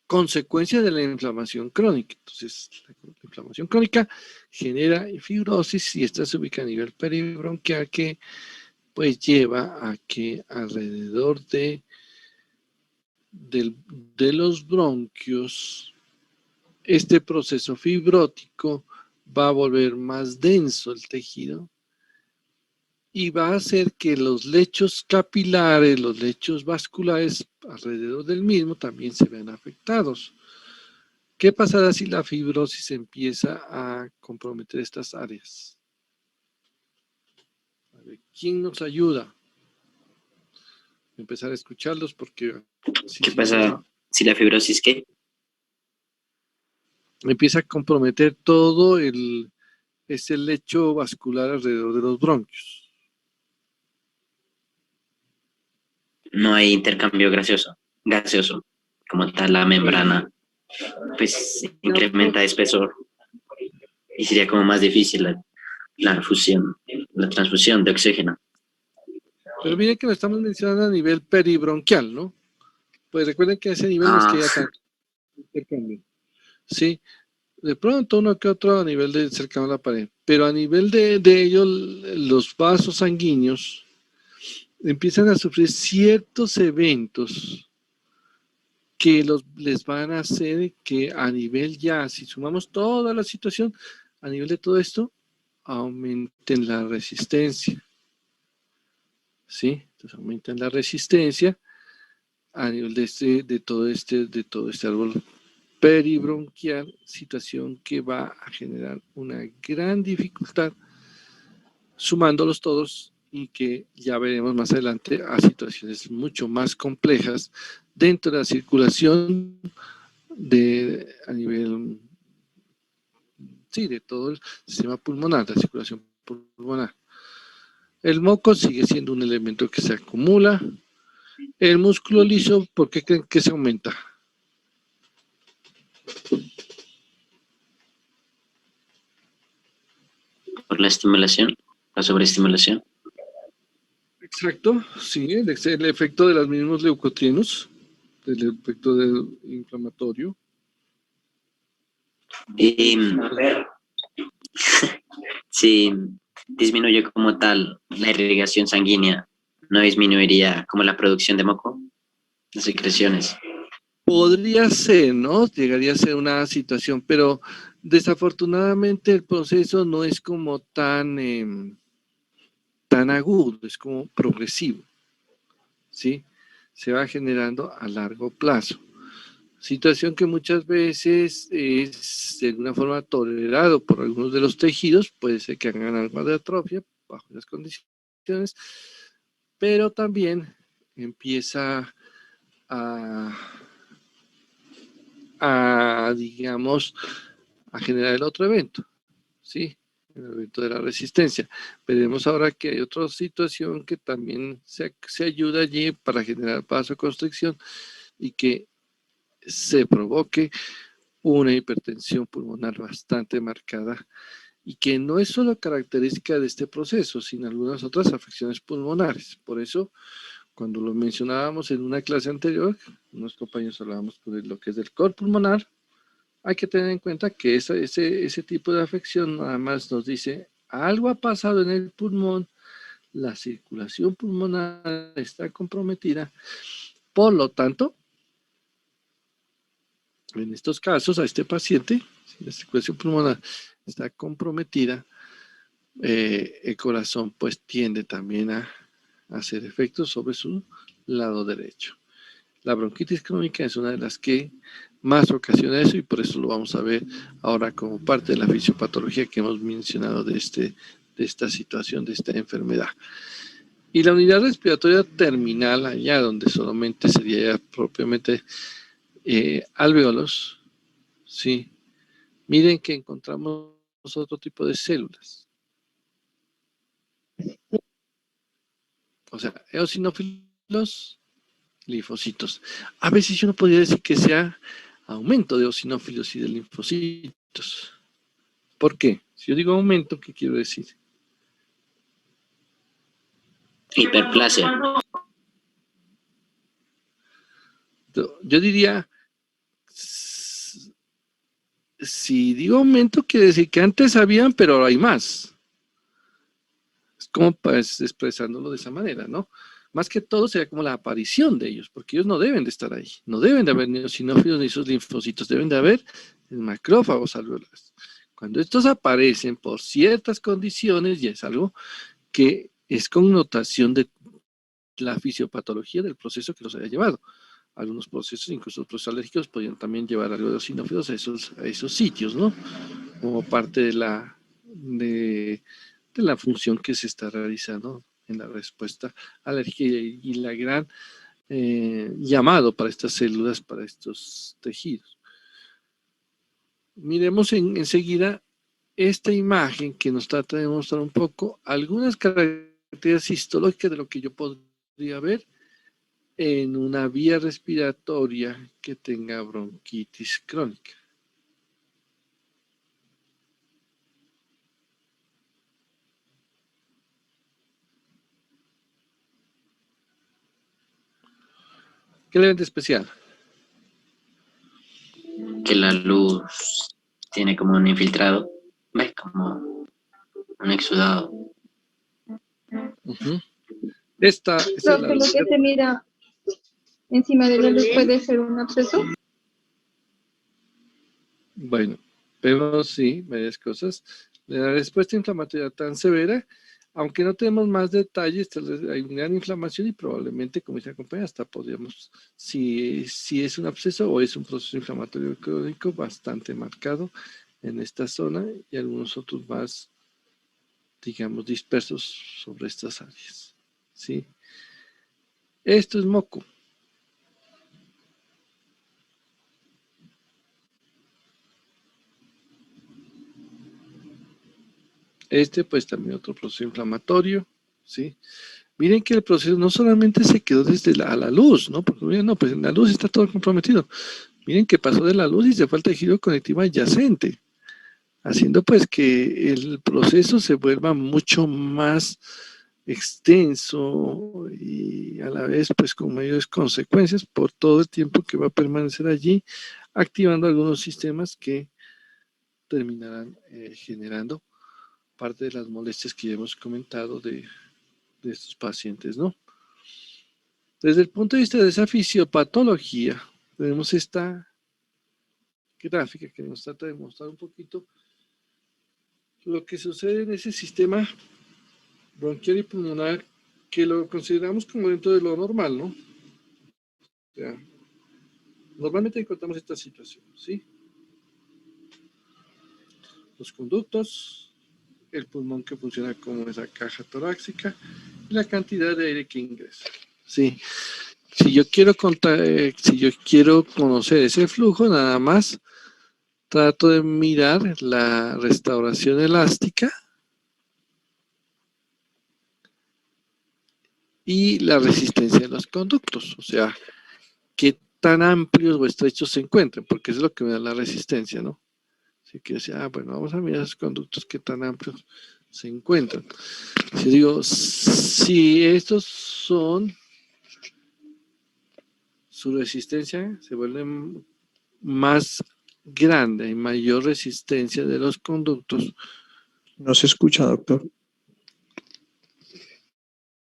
consecuencia de la inflamación crónica. Entonces, la inflamación crónica genera fibrosis y esta se ubica a nivel peribronquial que pues lleva a que alrededor de los bronquios este proceso fibrótico va a volver más denso el tejido y va a hacer que los lechos capilares, los lechos vasculares alrededor del mismo también se vean afectados. ¿Qué pasará si la fibrosis empieza a comprometer estas áreas? A ver, ¿quién nos ayuda? Empezar a escucharlos porque... ¿Qué pasa si la fibrosis qué? Empieza a comprometer todo ese lecho vascular alrededor de los bronquios. No hay intercambio gaseoso, como tal la membrana, pues incrementa de espesor y sería como más difícil la fusión, la transfusión de oxígeno. Pero miren que lo estamos mencionando a nivel peribronquial, ¿no? Pues recuerden que a ese nivel no es que haya tanto intercambio. Sí, de pronto uno que otro a nivel de cercano a la pared, pero a nivel de ellos, los vasos sanguíneos empiezan a sufrir ciertos eventos que les van a hacer que a nivel ya, si sumamos toda la situación, a nivel de todo esto, aumenten la resistencia. ¿Sí? Entonces aumentan la resistencia a nivel de todo este árbol peribronquial, situación que va a generar una gran dificultad sumándolos todos y que ya veremos más adelante a situaciones mucho más complejas dentro de la circulación a nivel, sí, de todo el sistema pulmonar, la circulación pulmonar. El moco sigue siendo un elemento que se acumula. El músculo liso, ¿por qué creen que se aumenta? Por la estimulación, la sobreestimulación. Exacto, sí, el efecto de los mismos leucotrienos, del efecto inflamatorio. Y si disminuye como tal la irrigación sanguínea, ¿no disminuiría como la producción de moco? Las secreciones. Podría ser, ¿no? Llegaría a ser una situación, pero desafortunadamente el proceso no es como tan agudo, es como progresivo, ¿sí? Se va generando a largo plazo. Situación que muchas veces es de alguna forma tolerado por algunos de los tejidos, puede ser que hagan algo de atrofia bajo las condiciones pero también empieza digamos, a generar el otro evento, ¿sí? El evento de la resistencia. Veremos ahora que hay otra situación que también se ayuda allí para generar vasoconstricción y que se provoque una hipertensión pulmonar bastante marcada y que no es solo característica de este proceso, sino algunas otras afecciones pulmonares. Por eso, cuando lo mencionábamos en una clase anterior, unos compañeros hablábamos de lo que es del cor pulmonar, hay que tener en cuenta que ese tipo de afección nada más nos dice algo ha pasado en el pulmón, la circulación pulmonar está comprometida, por lo tanto, en estos casos a este paciente, si la circulación pulmonar está comprometida, el corazón pues tiende también a hacer efectos sobre su lado derecho. La bronquitis crónica es una de las que más ocasiona eso y por eso lo vamos a ver ahora como parte de la fisiopatología que hemos mencionado de esta situación, de esta enfermedad. Y la unidad respiratoria terminal, allá donde solamente sería propiamente alvéolos, ¿sí? Miren que encontramos otro tipo de células. O sea, eosinófilos, linfocitos. A veces yo no podría decir que sea aumento de eosinófilos y de linfocitos. ¿Por qué? Si yo digo aumento, ¿qué quiero decir? Hiperplasia. Yo diría, si digo aumento, quiere decir que antes habían, pero ahora hay más. Es como pues, expresándolo de esa manera, ¿no? Más que todo sería como la aparición de ellos, porque ellos no deben de estar ahí. No deben de haber ni eosinófilos ni sus linfocitos, deben de haber macrófagos alveolares. Cuando estos aparecen por ciertas condiciones, ya es algo que es connotación de la fisiopatología del proceso que los haya llevado. Algunos procesos, incluso otros alérgicos, podrían también llevar algo de eosinófilos a esos sitios, ¿no? Como parte de la función que se está realizando en la respuesta alérgica y la gran llamado para estas células, para estos tejidos. Miremos enseguida esta imagen que nos trata de mostrar un poco algunas características histológicas de lo que yo podría ver en una vía respiratoria que tenga bronquitis crónica. ¿Qué le ven de especial? Que la luz tiene como un infiltrado, ¿ves? Como un exudado. Esta es Creo la que lo luz. que se mira encima de la luz puede ser un absceso. Bueno, vemos, sí, varias cosas. La respuesta inflamatoria tan severa, aunque no tenemos más detalles, tal vez hay una gran inflamación y probablemente, como dice la compañera, hasta podríamos, si es un absceso o es un proceso inflamatorio crónico bastante marcado en esta zona y algunos otros más, digamos, dispersos sobre estas áreas, ¿sí? Esto es moco. Pues también otro proceso inflamatorio, ¿sí? Miren que el proceso no solamente se quedó desde la luz, ¿no? Porque miren, no, pues en la luz está todo comprometido. Miren que pasó de la luz y se fue al tejido conectivo adyacente, haciendo pues que el proceso se vuelva mucho más extenso y a la vez pues con mayores consecuencias por todo el tiempo que va a permanecer allí, activando algunos sistemas que terminarán generando parte de las molestias que ya hemos comentado de estos pacientes, ¿no? Desde el punto de vista de esa fisiopatología, tenemos esta gráfica que nos trata de mostrar un poquito lo que sucede en ese sistema bronquial y pulmonar que lo consideramos como dentro de lo normal, ¿no? O sea, normalmente encontramos esta situación, ¿sí? Los conductos, el pulmón que funciona como esa caja torácica la cantidad de aire que ingresa. Sí. Si yo quiero si yo quiero conocer ese flujo, nada más trato de mirar la restauración elástica y la resistencia de los conductos, o sea, qué tan amplios o estrechos se encuentran, porque es lo que me da la resistencia, ¿no? Así que decía, bueno, vamos a mirar esos conductos, qué tan amplios se encuentran. Si digo, si estos son, su resistencia se vuelve más grande y mayor resistencia de los conductos. No se escucha, doctor.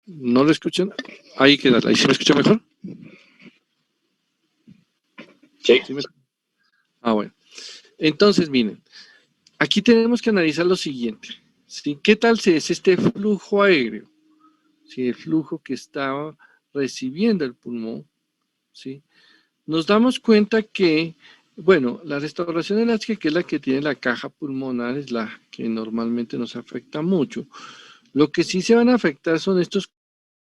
¿No lo escuchan? Ahí queda, ahí se me escucha mejor. Sí. Bueno. Entonces, miren, aquí tenemos que analizar lo siguiente. ¿Sí? ¿Qué tal si es este flujo aéreo? Si el flujo que estaba recibiendo el pulmón, ¿sí? Nos damos cuenta que, bueno, la restauración elástica, que es la que tiene la caja pulmonar, es la que normalmente nos afecta mucho. Lo que sí se van a afectar son estos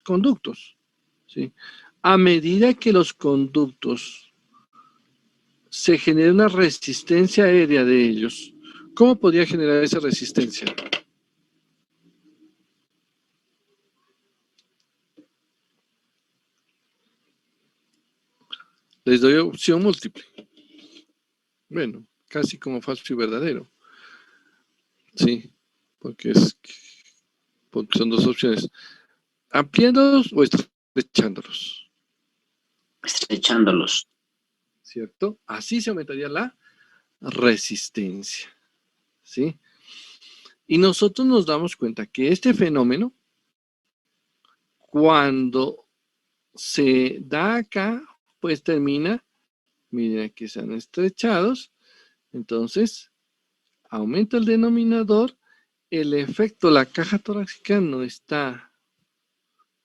conductos, ¿sí? A medida que los conductos se genera una resistencia aérea de ellos, ¿cómo podría generar esa resistencia? Les doy opción múltiple. Bueno, casi como falso y verdadero. Sí, porque son dos opciones. Ampliándolos o estrechándolos. Estrechándolos. ¿Cierto? Así se aumentaría la resistencia. ¿Sí? Y nosotros nos damos cuenta que este fenómeno, cuando se da acá, pues termina, miren aquí están estrechados, entonces aumenta el denominador, el efecto, la caja torácica no está,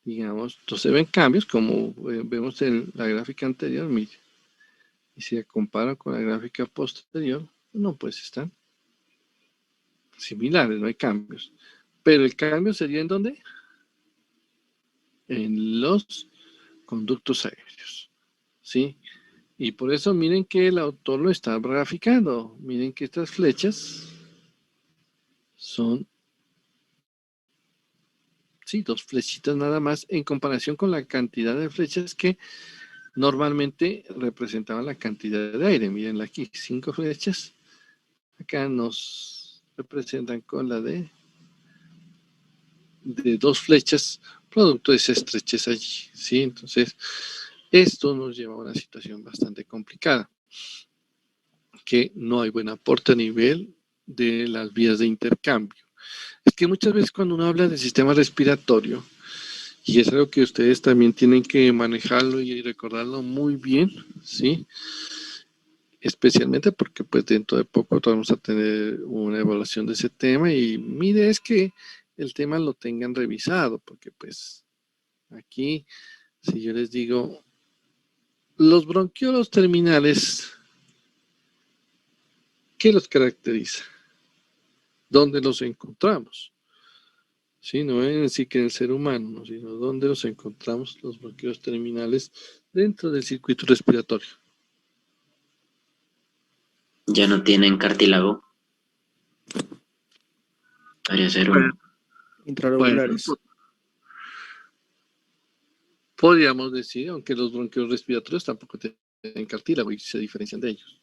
digamos, no se ven cambios, como vemos en la gráfica anterior, miren, y si se compara con la gráfica posterior, no, pues están similares, no hay cambios, pero el cambio sería ¿en dónde? En los conductos aéreos, ¿sí? Y por eso miren que el autor lo está graficando. Miren que estas flechas son, sí, dos flechitas nada más en comparación con la cantidad de flechas que normalmente representaban la cantidad de aire. Mirenla aquí, 5 flechas. Acá nos representan con la de 2 flechas, producto de esa estrechez allí, ¿sí? Entonces, esto nos lleva a una situación bastante complicada, que no hay buen aporte a nivel de las vías de intercambio. Es que muchas veces cuando uno habla del sistema respiratorio, y es algo que ustedes también tienen que manejarlo y recordarlo muy bien, ¿sí? Especialmente porque pues dentro de poco vamos a tener una evaluación de ese tema y mire, es que el tema lo tengan revisado, porque pues aquí, si yo les digo, los bronquiolos terminales, ¿qué los caracteriza? ¿Dónde los encontramos? Sí, no en sí que en el ser humano, sino dónde los encontramos los bronquiolos terminales dentro del circuito respiratorio. Ya no tienen cartílago. Podría ser uno. Intralobulares. Bueno, podríamos decir, aunque los bronquiolos respiratorios tampoco tienen cartílago y se diferencian de ellos.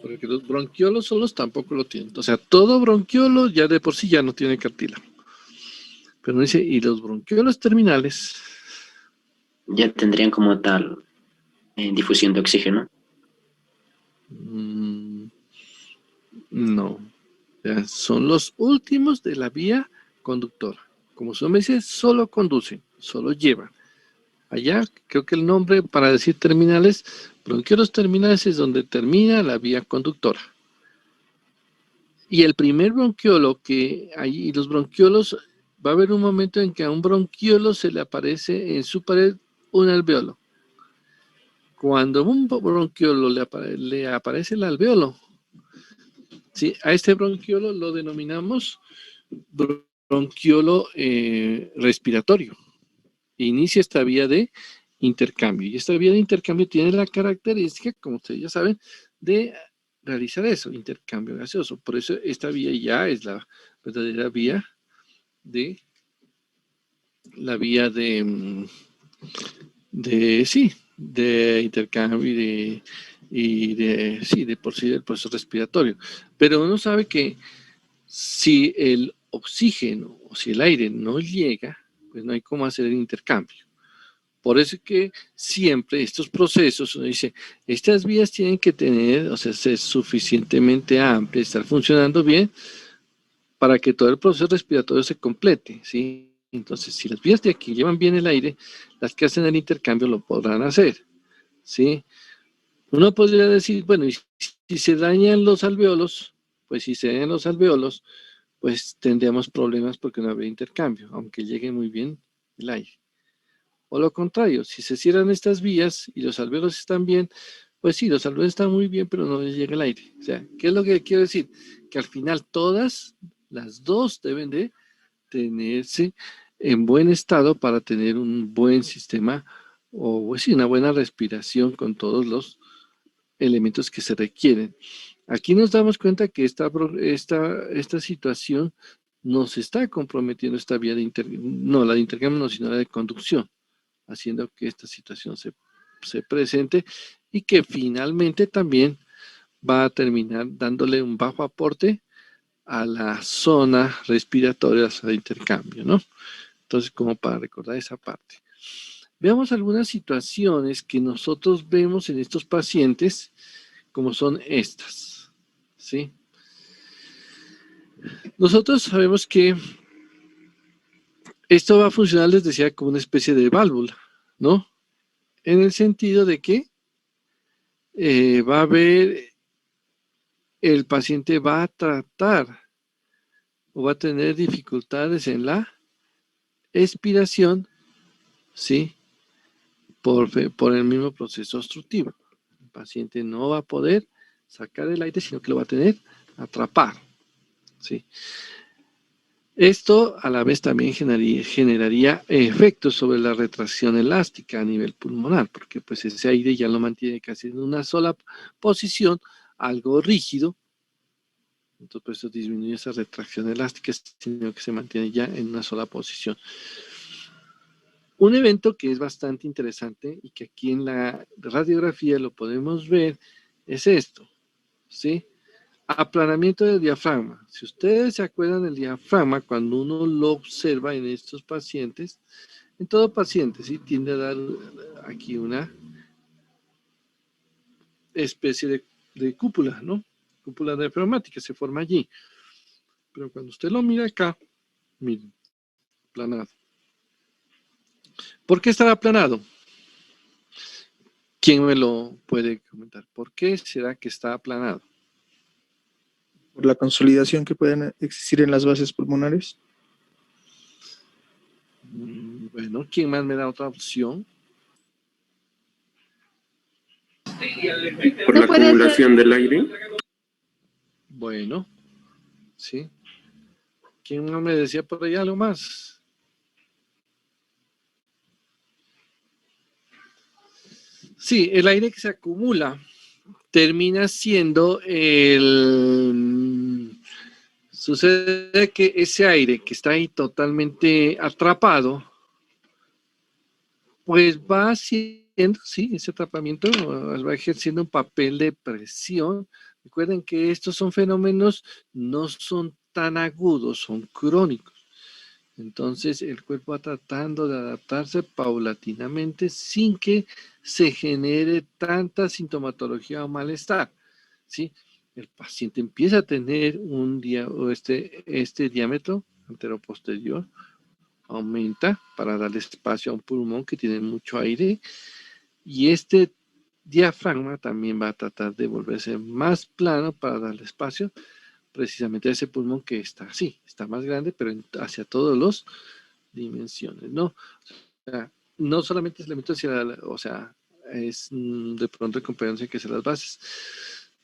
Porque los bronquiolos solos tampoco lo tienen. O sea, todo bronquiolo ya de por sí ya no tiene cartílago. Pero dice, y los bronquiolos terminales. Ya tendrían como tal difusión de oxígeno. No. Ya son los últimos de la vía conductora. Como su nombre dice, solo conducen, solo llevan. Allá, creo que el nombre para decir terminales, bronquiolos terminales es donde termina la vía conductora. Y el primer bronquiolo que hay, y los bronquiolos, va a haber un momento en que a un bronquiolo se le aparece en su pared un alveolo. Cuando a un bronquiolo le aparece el alveolo, ¿Sí? A este bronquiolo lo denominamos bronquiolo respiratorio. Inicia esta vía de intercambio. Y esta vía de intercambio tiene la característica, como ustedes ya saben, de realizar eso, intercambio gaseoso. Por eso esta vía ya es la verdadera vía de de intercambio de por sí del proceso respiratorio. Pero uno sabe que si el oxígeno o si el aire no llega, pues no hay cómo hacer el intercambio. Por eso es que siempre estos procesos, uno dice, estas vías tienen que tener, o sea, ser suficientemente amplias, estar funcionando bien para que todo el proceso respiratorio se complete, ¿sí? Entonces, si las vías de aquí llevan bien el aire, las que hacen el intercambio lo podrán hacer, ¿sí? Uno podría decir, bueno, y si se dañan los alveolos, pues si se dañan los alveolos, pues tendríamos problemas porque no habría intercambio, aunque llegue muy bien el aire. O lo contrario, si se cierran estas vías y los alveolos están bien, pues sí, los alveolos están muy bien, pero no les llega el aire. O sea, ¿qué es lo que quiero decir? Que al final todas, las dos deben de tenerse en buen estado para tener un buen sistema o pues sí, una buena respiración con todos los elementos que se requieren. Aquí nos damos cuenta que esta situación nos está comprometiendo esta vía de intercambio, no la de intercambio, no, sino la de conducción, haciendo que esta situación se presente y que finalmente también va a terminar dándole un bajo aporte a la zona respiratoria de intercambio, ¿no? Entonces, como para recordar esa parte. Veamos algunas situaciones que nosotros vemos en estos pacientes, como son estas, ¿sí? Nosotros sabemos que esto va a funcionar, les decía, como una especie de válvula, ¿no? En el sentido de que va a haber, el paciente va a tratar o va a tener dificultades en la expiración, ¿sí? Por el mismo proceso obstructivo. El paciente no va a poder sacar el aire, sino que lo va a tener atrapado, ¿sí? Esto a la vez también generaría efectos sobre la retracción elástica a nivel pulmonar, porque pues ese aire ya lo mantiene casi en una sola posición, algo rígido, entonces pues, eso disminuye esa retracción elástica, sino que se mantiene ya en una sola posición. Un evento que es bastante interesante y que aquí en la radiografía lo podemos ver es esto, ¿sí? Aplanamiento del diafragma. Si ustedes se acuerdan del diafragma, cuando uno lo observa en estos pacientes, en todo paciente, ¿sí? Tiende a dar aquí una especie de cúpula, ¿no? Cúpula diafragmática, se forma allí. Pero cuando usted lo mira acá, miren, aplanado. ¿Por qué estará aplanado? ¿Quién me lo puede comentar? ¿Por qué será que está aplanado? Por la consolidación que pueden existir en las bases pulmonares. Bueno, ¿quién más me da otra opción? Por la acumulación del aire. Bueno, sí. ¿Quién más me decía por ahí algo más? Sí, el aire que se acumula termina siendo Sucede que ese aire que está ahí totalmente atrapado, pues va haciendo, sí, ese atrapamiento va ejerciendo un papel de presión. Recuerden que estos son fenómenos, no son tan agudos, son crónicos. Entonces el cuerpo va tratando de adaptarse paulatinamente sin que se genere tanta sintomatología o malestar, ¿sí? El paciente empieza a tener este diámetro anteroposterior, aumenta para darle espacio a un pulmón que tiene mucho aire y este diafragma también va a tratar de volverse más plano para darle espacio precisamente a ese pulmón que está así, está más grande, pero hacia todas las dimensiones, ¿no? O sea, no solamente es elemento hacia o sea, es de pronto el compañero que hace las bases,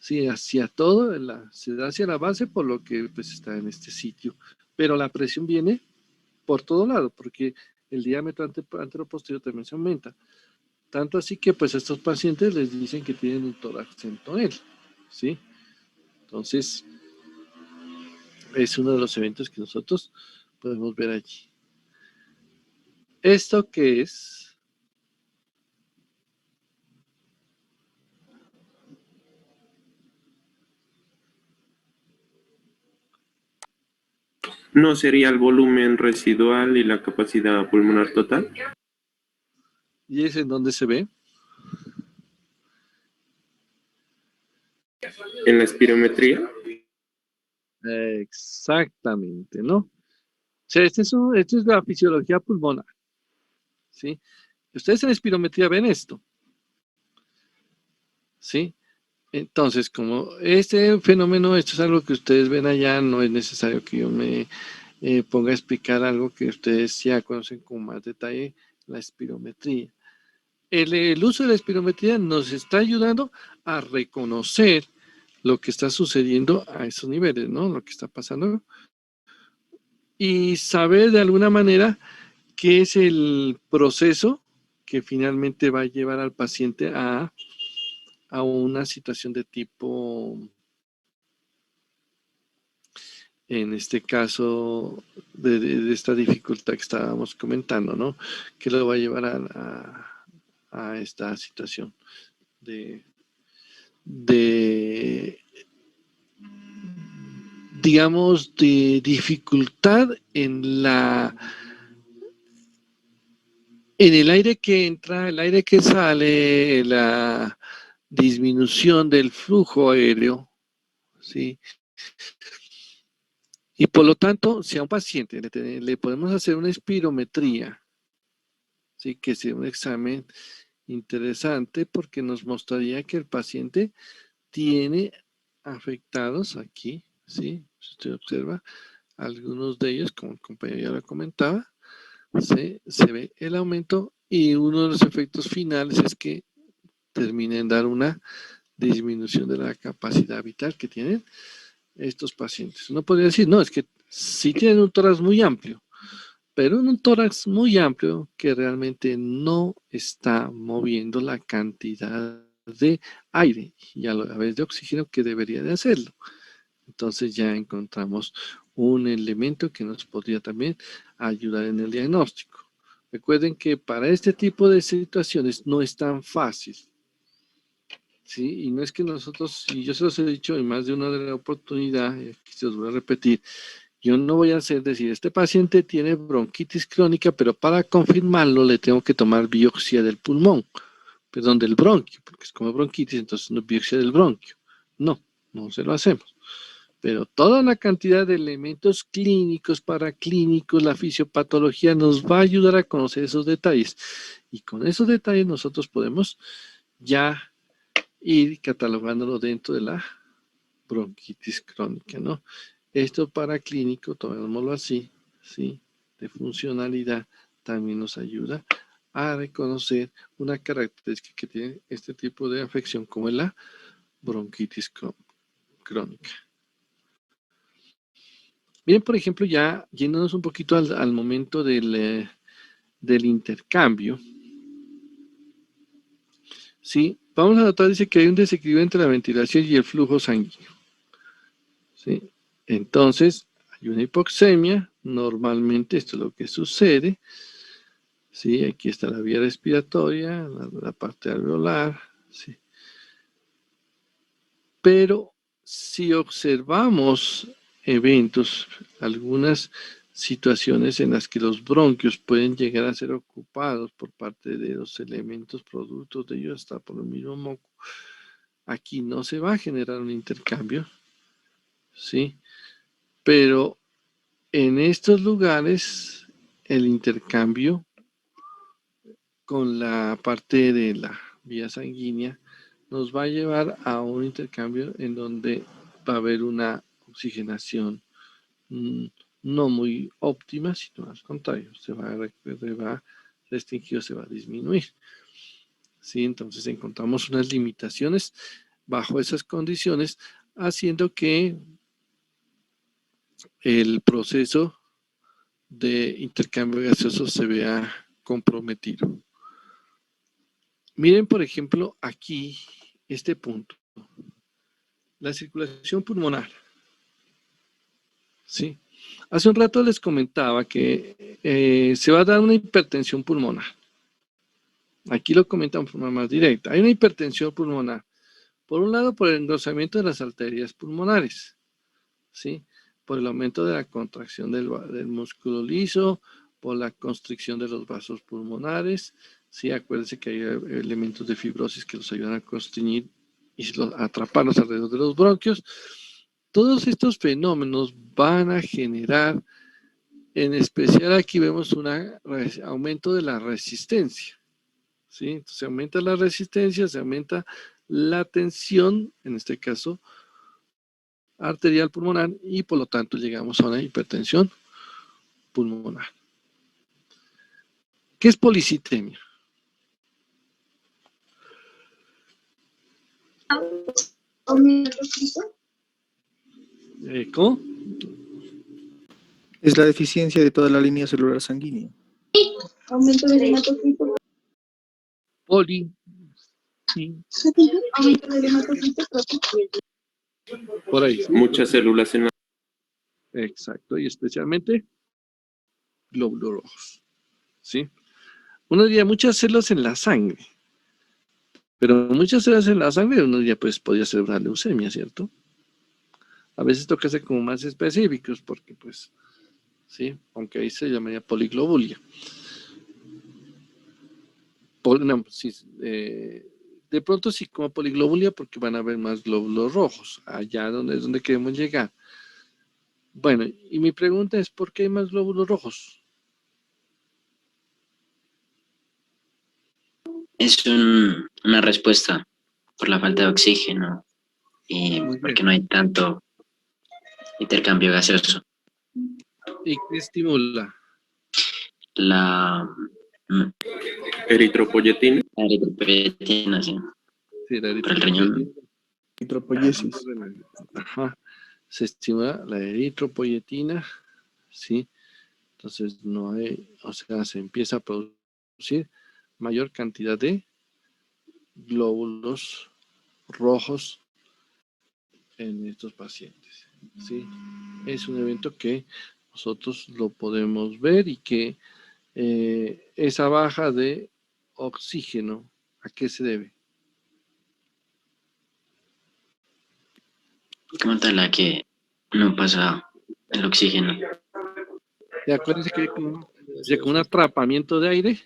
sí, hacia todo, se da hacia la base, por lo que pues está en este sitio. Pero la presión viene por todo lado, porque el diámetro anteroposterior también se aumenta. Tanto así que pues a estos pacientes les dicen que tienen un tórax en tonel, ¿sí? Entonces, es uno de los eventos que nosotros podemos ver allí. ¿Esto qué es? ¿No sería el volumen residual y la capacidad pulmonar total? ¿Y es en donde se ve? ¿En la espirometría? Exactamente, ¿no? O sea, esta es la fisiología pulmonar, ¿sí? Ustedes en espirometría ven esto, ¿sí? Entonces, como este fenómeno, esto es algo que ustedes ven allá, no es necesario que yo me ponga a explicar algo que ustedes ya conocen con más detalle, la espirometría. El uso de la espirometría nos está ayudando a reconocer lo que está sucediendo a esos niveles, ¿no? Lo que está pasando. Y saber de alguna manera qué es el proceso que finalmente va a llevar al paciente a una situación de tipo, en este caso, de esta dificultad que estábamos comentando, ¿no? Que lo va a llevar a esta situación de, digamos, de dificultad en el aire que entra, el aire que sale, la disminución del flujo aéreo, ¿sí? Y por lo tanto, si a un paciente le podemos hacer una espirometría, ¿sí? Que sea un examen interesante porque nos mostraría que el paciente tiene afectados aquí, ¿sí? Si usted observa, algunos de ellos, como el compañero ya lo comentaba, se ve el aumento y uno de los efectos finales es que termina en dar una disminución de la capacidad vital que tienen estos pacientes. Uno podría decir, no, es que sí tienen un tórax muy amplio, pero un tórax muy amplio que realmente no está moviendo la cantidad de aire y a la vez de oxígeno que debería de hacerlo. Entonces ya encontramos un elemento que nos podría también ayudar en el diagnóstico. Recuerden que para este tipo de situaciones no es tan fácil, ¿sí? Y no es que nosotros, y yo se los he dicho en más de una de la oportunidad, y aquí se los voy a repetir, yo no voy a hacer decir, este paciente tiene bronquitis crónica, pero para confirmarlo le tengo que tomar biopsia del pulmón, perdón, del bronquio, porque es como bronquitis, entonces no biopsia del bronquio. No, no se lo hacemos. Pero toda la cantidad de elementos clínicos, paraclínicos, la fisiopatología nos va a ayudar a conocer esos detalles. Y con esos detalles nosotros podemos ya ir catalogándolo dentro de la bronquitis crónica, ¿no? Esto paraclínico, tomémoslo así, ¿sí? De funcionalidad, también nos ayuda a reconocer una característica que tiene este tipo de afección como es la bronquitis crónica. Bien, por ejemplo, ya yéndonos un poquito al momento del intercambio, ¿sí? Vamos a notar, dice que hay un desequilibrio entre la ventilación y el flujo sanguíneo, ¿sí? Entonces, hay una hipoxemia, normalmente esto es lo que sucede, ¿sí? Aquí está la vía respiratoria, la parte alveolar, ¿sí? Pero si observamos eventos, algunas situaciones en las que los bronquios pueden llegar a ser ocupados por parte de los elementos productos de ellos, hasta por el mismo moco, aquí no se va a generar un intercambio, ¿sí? Pero en estos lugares el intercambio con la parte de la vía sanguínea nos va a llevar a un intercambio en donde va a haber una oxigenación no muy óptima, sino al contrario, se va a restringir o se va a disminuir. ¿Sí? Entonces encontramos unas limitaciones bajo esas condiciones, haciendo que el proceso de intercambio gaseoso se vea comprometido. Miren, por ejemplo, aquí este punto. La circulación pulmonar. ¿Sí? Hace un rato les comentaba que se va a dar una hipertensión pulmonar. Aquí lo comentan de forma más directa. Hay una hipertensión pulmonar. Por un lado, por el engrosamiento de las arterias pulmonares. ¿Sí? Por el aumento de la contracción del músculo liso, por la constricción de los vasos pulmonares. Sí, acuérdense que hay elementos de fibrosis que los ayudan a constriñir y atraparlos alrededor de los bronquios. Todos estos fenómenos van a generar, en especial aquí vemos un aumento de la resistencia. ¿Sí? Entonces se aumenta la resistencia, se aumenta la tensión, en este caso arterial pulmonar, y por lo tanto llegamos a una hipertensión pulmonar. ¿Qué es policitemia? ¿Cómo? Es la deficiencia de toda la línea celular sanguínea. Aumento del hematocito. Poli. Sí. Aumento del hematocito. Por ahí. ¿Sí? Muchas células en la... Exacto, y especialmente glóbulos rojos. ¿Sí? Uno diría muchas células en la sangre. Pero muchas células en la sangre, uno diría, pues podría ser una leucemia, ¿cierto? A veces toca ser como más específicos, porque pues, sí, aunque ahí se llamaría poliglobulia. De pronto sí, como poliglobulia, porque van a haber más glóbulos rojos, allá donde es donde queremos llegar. Bueno, y mi pregunta es, ¿por qué hay más glóbulos rojos? Es una respuesta por la falta de oxígeno y Muy bien. porque no hay tanto intercambio gaseoso. ¿Y qué estimula? La Eritropoyetina. eritropoyetina, sí, Sí, la para el riñón. Eritropoyesis. Ajá. Se estimula la eritropoyetina, ¿sí? Entonces no hay, o sea, se empieza a producir mayor cantidad de glóbulos rojos en estos pacientes, ¿sí? Es un evento que nosotros lo podemos ver y que esa baja de oxígeno, ¿a qué se debe? ¿Cómo tal la que no pasa el oxígeno? ¿Te acuerdas que hay como un atrapamiento de aire?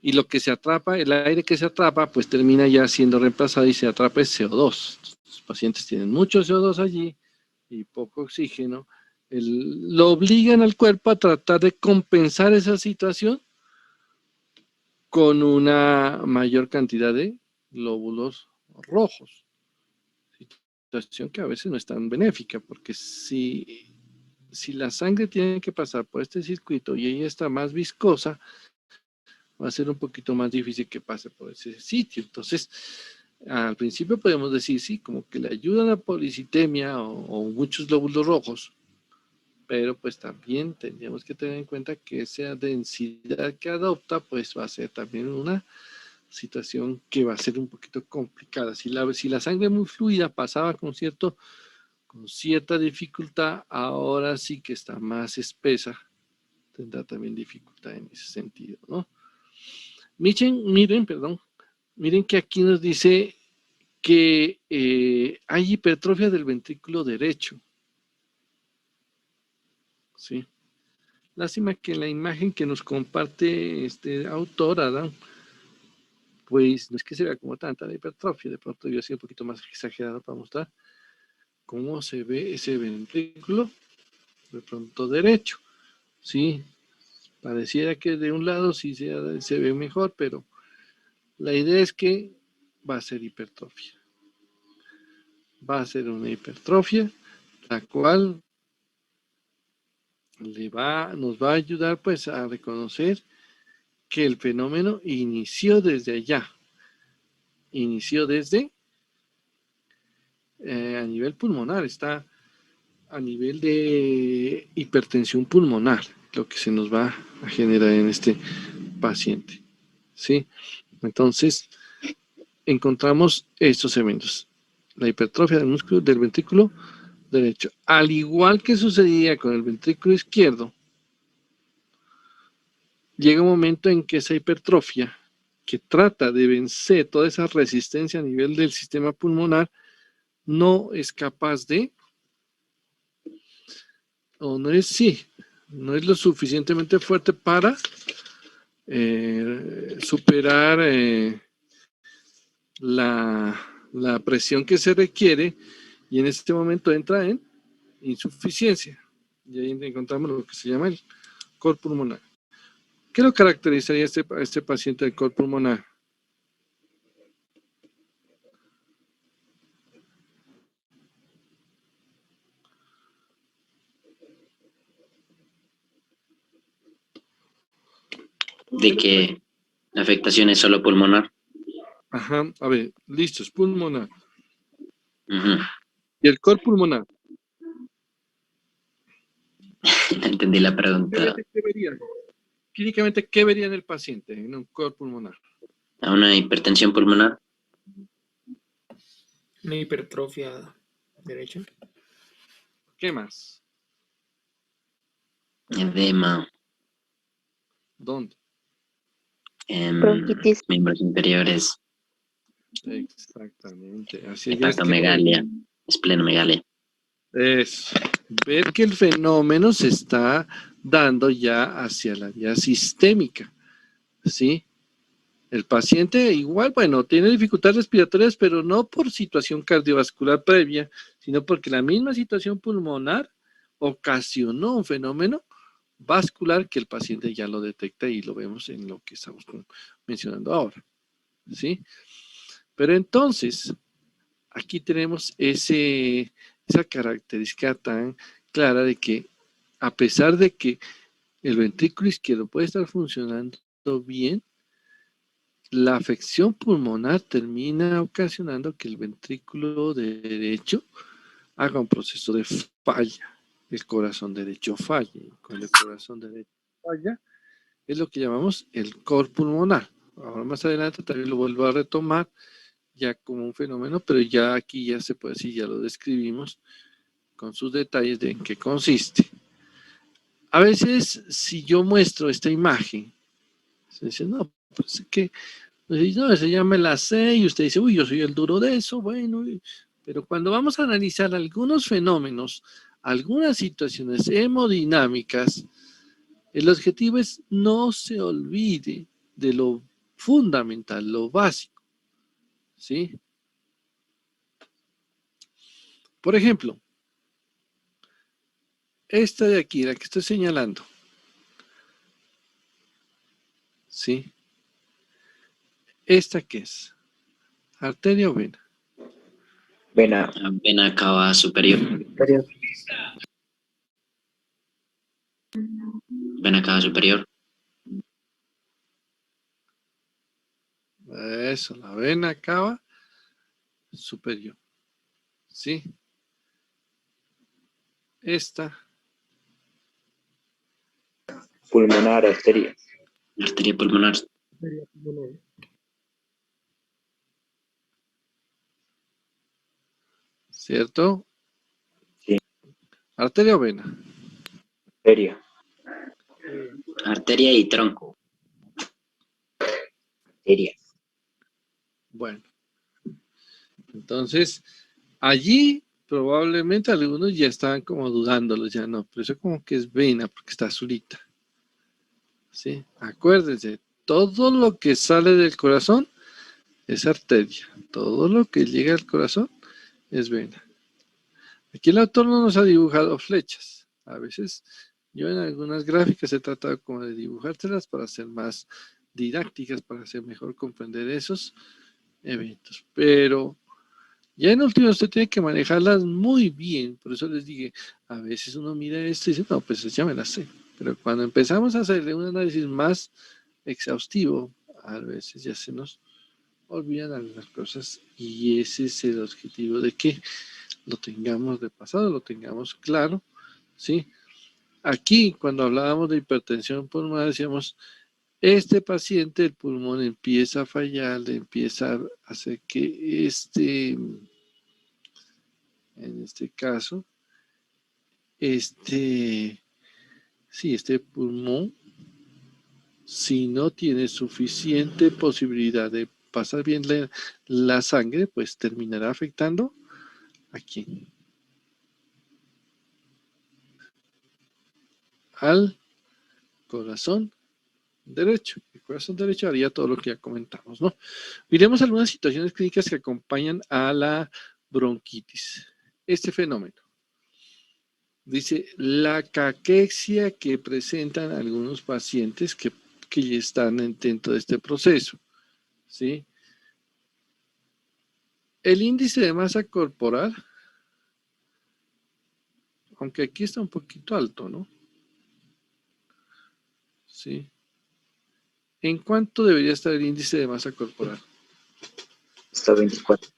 Y lo que se atrapa, el aire que se atrapa, pues termina ya siendo reemplazado y se atrapa el CO2. Los pacientes tienen mucho CO2 allí y poco oxígeno. Lo obligan al cuerpo a tratar de compensar esa situación con una mayor cantidad de glóbulos rojos. Situación que a veces no es tan benéfica, porque si la sangre tiene que pasar por este circuito y ella está más viscosa, va a ser un poquito más difícil que pase por ese sitio. Entonces, al principio podemos decir, sí, como que le ayudan a policitemia o muchos glóbulos rojos, pero pues también tendríamos que tener en cuenta que esa densidad que adopta, pues va a ser también una situación que va a ser un poquito complicada. Si la sangre muy fluida pasaba con cierta dificultad, ahora sí que está más espesa, tendrá también dificultad en ese sentido, ¿no? Miren que aquí nos dice que hay hipertrofia del ventrículo derecho. ¿Sí? Lástima que la imagen que nos comparte este autor, Adam, pues no es que se vea como tanta la hipertrofia, de pronto yo sido un poquito más exagerado para mostrar cómo se ve ese ventrículo de pronto derecho. Sí, pareciera que de un lado sí se ve mejor, pero la idea es que va a ser hipertrofia. Va a ser una hipertrofia, la cual nos va a ayudar pues a reconocer que el fenómeno inició desde allá. Inició desde a nivel pulmonar, está a nivel de hipertensión pulmonar, lo que se nos va a generar en este paciente, ¿sí? Entonces, encontramos estos eventos. La hipertrofia del músculo del ventrículo derecho. Al igual que sucedía con el ventrículo izquierdo, llega un momento en que esa hipertrofia, que trata de vencer toda esa resistencia a nivel del sistema pulmonar, no es capaz de, o no es, sí, no es lo suficientemente fuerte para superar la presión que se requiere, y en este momento entra en insuficiencia. Y ahí encontramos lo que se llama el cor pulmonar. ¿Qué lo caracterizaría a este paciente de cor pulmonar? De que la afectación es solo pulmonar. Ajá, a ver, listo, es pulmonar. Ujú. ¿Y el cor pulmonar? No entendí la pregunta. ¿Qué vería? Clínicamente, ¿qué vería en el paciente en un cor pulmonar? ¿A una hipertensión pulmonar? Una hipertrofia derecha. ¿Qué más? Edema. ¿Dónde? Bronquitis. Miembros inferiores. Exactamente. Así es. Hepatomegalia. Esplenomegalia. Es ver que el fenómeno se está dando ya hacia la vía sistémica, ¿sí? El paciente igual, bueno, tiene dificultades respiratorias, pero no por situación cardiovascular previa, sino porque la misma situación pulmonar ocasionó un fenómeno vascular que el paciente ya lo detecta y lo vemos en lo que estamos mencionando ahora, ¿sí? Pero entonces, aquí tenemos esa característica tan clara de que a pesar de que el ventrículo izquierdo puede estar funcionando bien, la afección pulmonar termina ocasionando que el ventrículo derecho haga un proceso de falla. El corazón derecho falle. Cuando el corazón derecho falla, es lo que llamamos el cor pulmonar. Ahora más adelante también lo vuelvo a retomar ya como un fenómeno, pero ya aquí ya se puede decir, ya lo describimos con sus detalles de en qué consiste. A veces, si yo muestro esta imagen, se dice, no, pues es que, no, se llama la C, y usted dice, uy, yo soy el duro de eso, bueno, pero cuando vamos a analizar algunos fenómenos, algunas situaciones hemodinámicas, el objetivo es no se olvide de lo fundamental, lo básico, ¿sí? Por ejemplo, esta de aquí, la que estoy señalando, ¿sí? ¿Esta qué es? ¿Arteria o vena? Vena. La vena cava superior. Vena cava superior. Eso, la vena cava superior, ¿sí? Esta, Pulmonar, arteria. Arteria pulmonar. ¿cierto? Sí. ¿Arteria o vena? Arteria. Arteria y tronco. Arteria. Bueno, entonces, allí probablemente algunos ya estaban como dudándolo, ya no, pero eso como que es vena porque está azulita, ¿sí? Acuérdense, todo lo que sale del corazón es arteria, todo lo que llega al corazón es vena. Aquí el autor no nos ha dibujado flechas, a veces yo en algunas gráficas he tratado como de dibujárselas para ser más didácticas, para hacer mejor comprender esos eventos, pero ya en último usted tiene que manejarlas muy bien, por eso les dije, a veces uno mira esto y dice, no, pues ya me la sé, pero cuando empezamos a hacerle un análisis más exhaustivo, a veces ya se nos olvidan algunas cosas y ese es el objetivo de que lo tengamos repasado, lo tengamos claro, ¿sí? Aquí, cuando hablábamos de hipertensión pulmonar, decíamos, este paciente, el pulmón empieza a fallar, le empieza a hacer que en este caso, este pulmón, si no tiene suficiente posibilidad de pasar bien la sangre, pues terminará afectando aquí al corazón derecho. El corazón derecho haría todo lo que ya comentamos, ¿no? Miremos algunas situaciones clínicas que acompañan a la bronquitis. Este fenómeno. Dice, la caquexia que presentan algunos pacientes que ya están dentro de este proceso, ¿sí? El índice de masa corporal, aunque aquí está un poquito alto, ¿no? Sí. ¿En cuánto debería estar el índice de masa corporal? Está 24.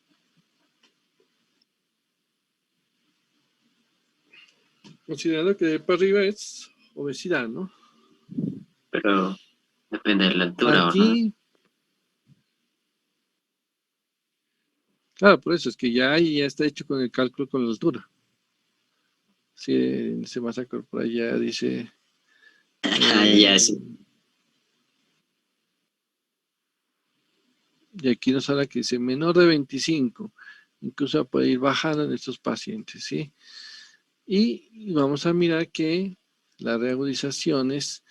Considerando que de para arriba es obesidad, ¿no? Pero depende de la altura, ¿o no? Aquí, claro, por eso es que ya está hecho con el cálculo con la altura. Sí, el índice de masa corporal ya dice... Ya sí. Y aquí nos habla que dice menor de 25, incluso puede ir bajando en estos pacientes, ¿sí? Y vamos a mirar que las reagudizaciones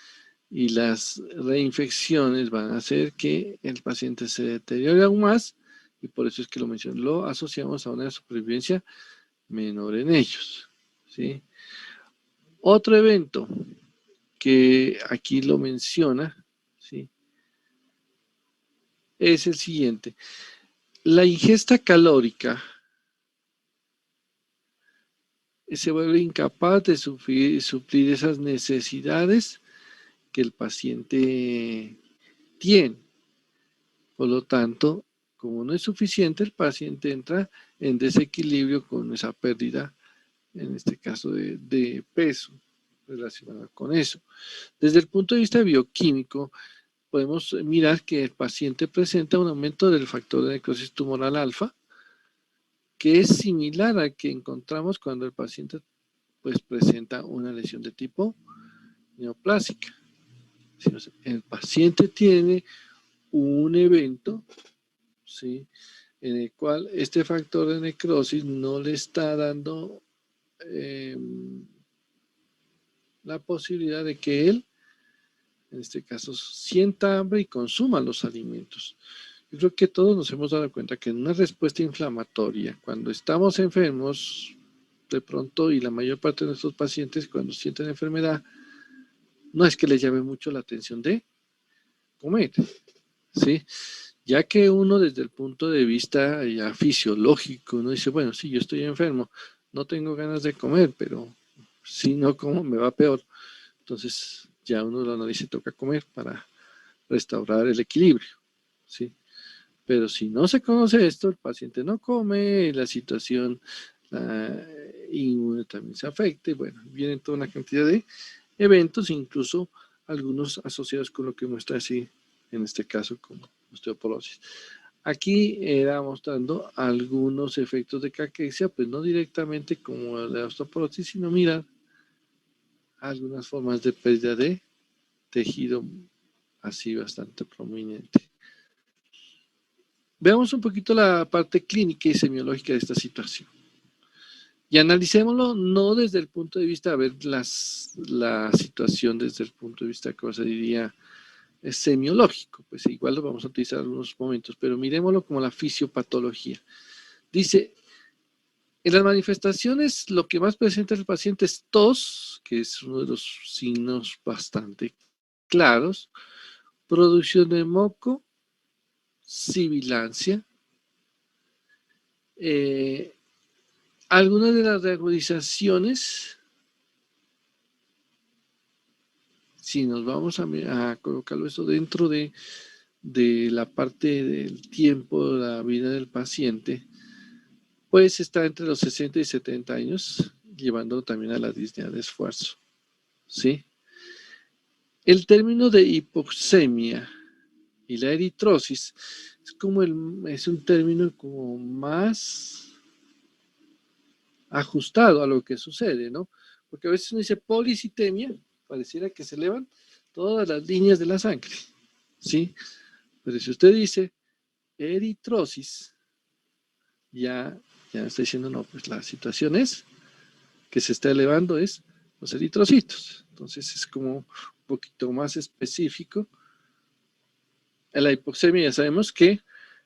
y las reinfecciones van a hacer que el paciente se deteriore aún más, y por eso es que lo menciono, lo asociamos a una supervivencia menor en ellos, ¿sí? Otro evento que aquí lo menciona, ¿sí? Es el siguiente. La ingesta calórica se vuelve incapaz de suplir esas necesidades que el paciente tiene. Por lo tanto, como no es suficiente, el paciente entra en desequilibrio con esa pérdida, en este caso de peso, relacionado con eso. Desde el punto de vista bioquímico, podemos mirar que el paciente presenta un aumento del factor de necrosis tumoral alfa, que es similar al que encontramos cuando el paciente pues presenta una lesión de tipo neoplásica. El paciente tiene un evento, ¿sí?, en el cual este factor de necrosis no le está dando la posibilidad de que él, en este caso, sienta hambre y consuma los alimentos. Yo creo que todos nos hemos dado cuenta que en una respuesta inflamatoria, cuando estamos enfermos, de pronto, y la mayor parte de nuestros pacientes, cuando sienten enfermedad, no es que les llame mucho la atención de comer, ¿sí? Ya que uno desde el punto de vista ya fisiológico, uno dice, bueno, sí, yo estoy enfermo, no tengo ganas de comer, pero si no como me va peor. Entonces ya uno lo analiza y toca comer para restaurar el equilibrio, ¿sí? Pero si no se conoce esto, el paciente no come, la situación inmune también se afecta, y bueno, vienen toda una cantidad de eventos, incluso algunos asociados con lo que muestra así, en este caso, como osteoporosis. Aquí era mostrando algunos efectos de caquexia, pues no directamente como la osteoporosis, sino mirar algunas formas de pérdida de tejido así bastante prominente. Veamos un poquito la parte clínica y semiológica de esta situación. Y analicémoslo no desde el punto de vista de ver la situación desde el punto de vista, como se diría, semiológico, pues igual lo vamos a utilizar en algunos momentos, pero miremoslo como la fisiopatología. Dice, en las manifestaciones lo que más presenta el paciente es tos, que es uno de los signos bastante claros, producción de moco, sibilancia, algunas de las reagudizaciones, si nos vamos a colocarlo eso dentro de de la parte del tiempo de la vida del paciente, pues está entre los 60 y 70 años, llevando también a la disnea de esfuerzo, ¿sí? El término de hipoxemia y la eritrosis es un término como más ajustado a lo que sucede, ¿no? Porque a veces uno dice policitemia, pareciera que se elevan todas las líneas de la sangre, ¿sí? Pero si usted dice eritrosis, ya está diciendo, no, pues la situación es que se está elevando es los eritrocitos. Entonces es como un poquito más específico. La hipoxemia ya sabemos que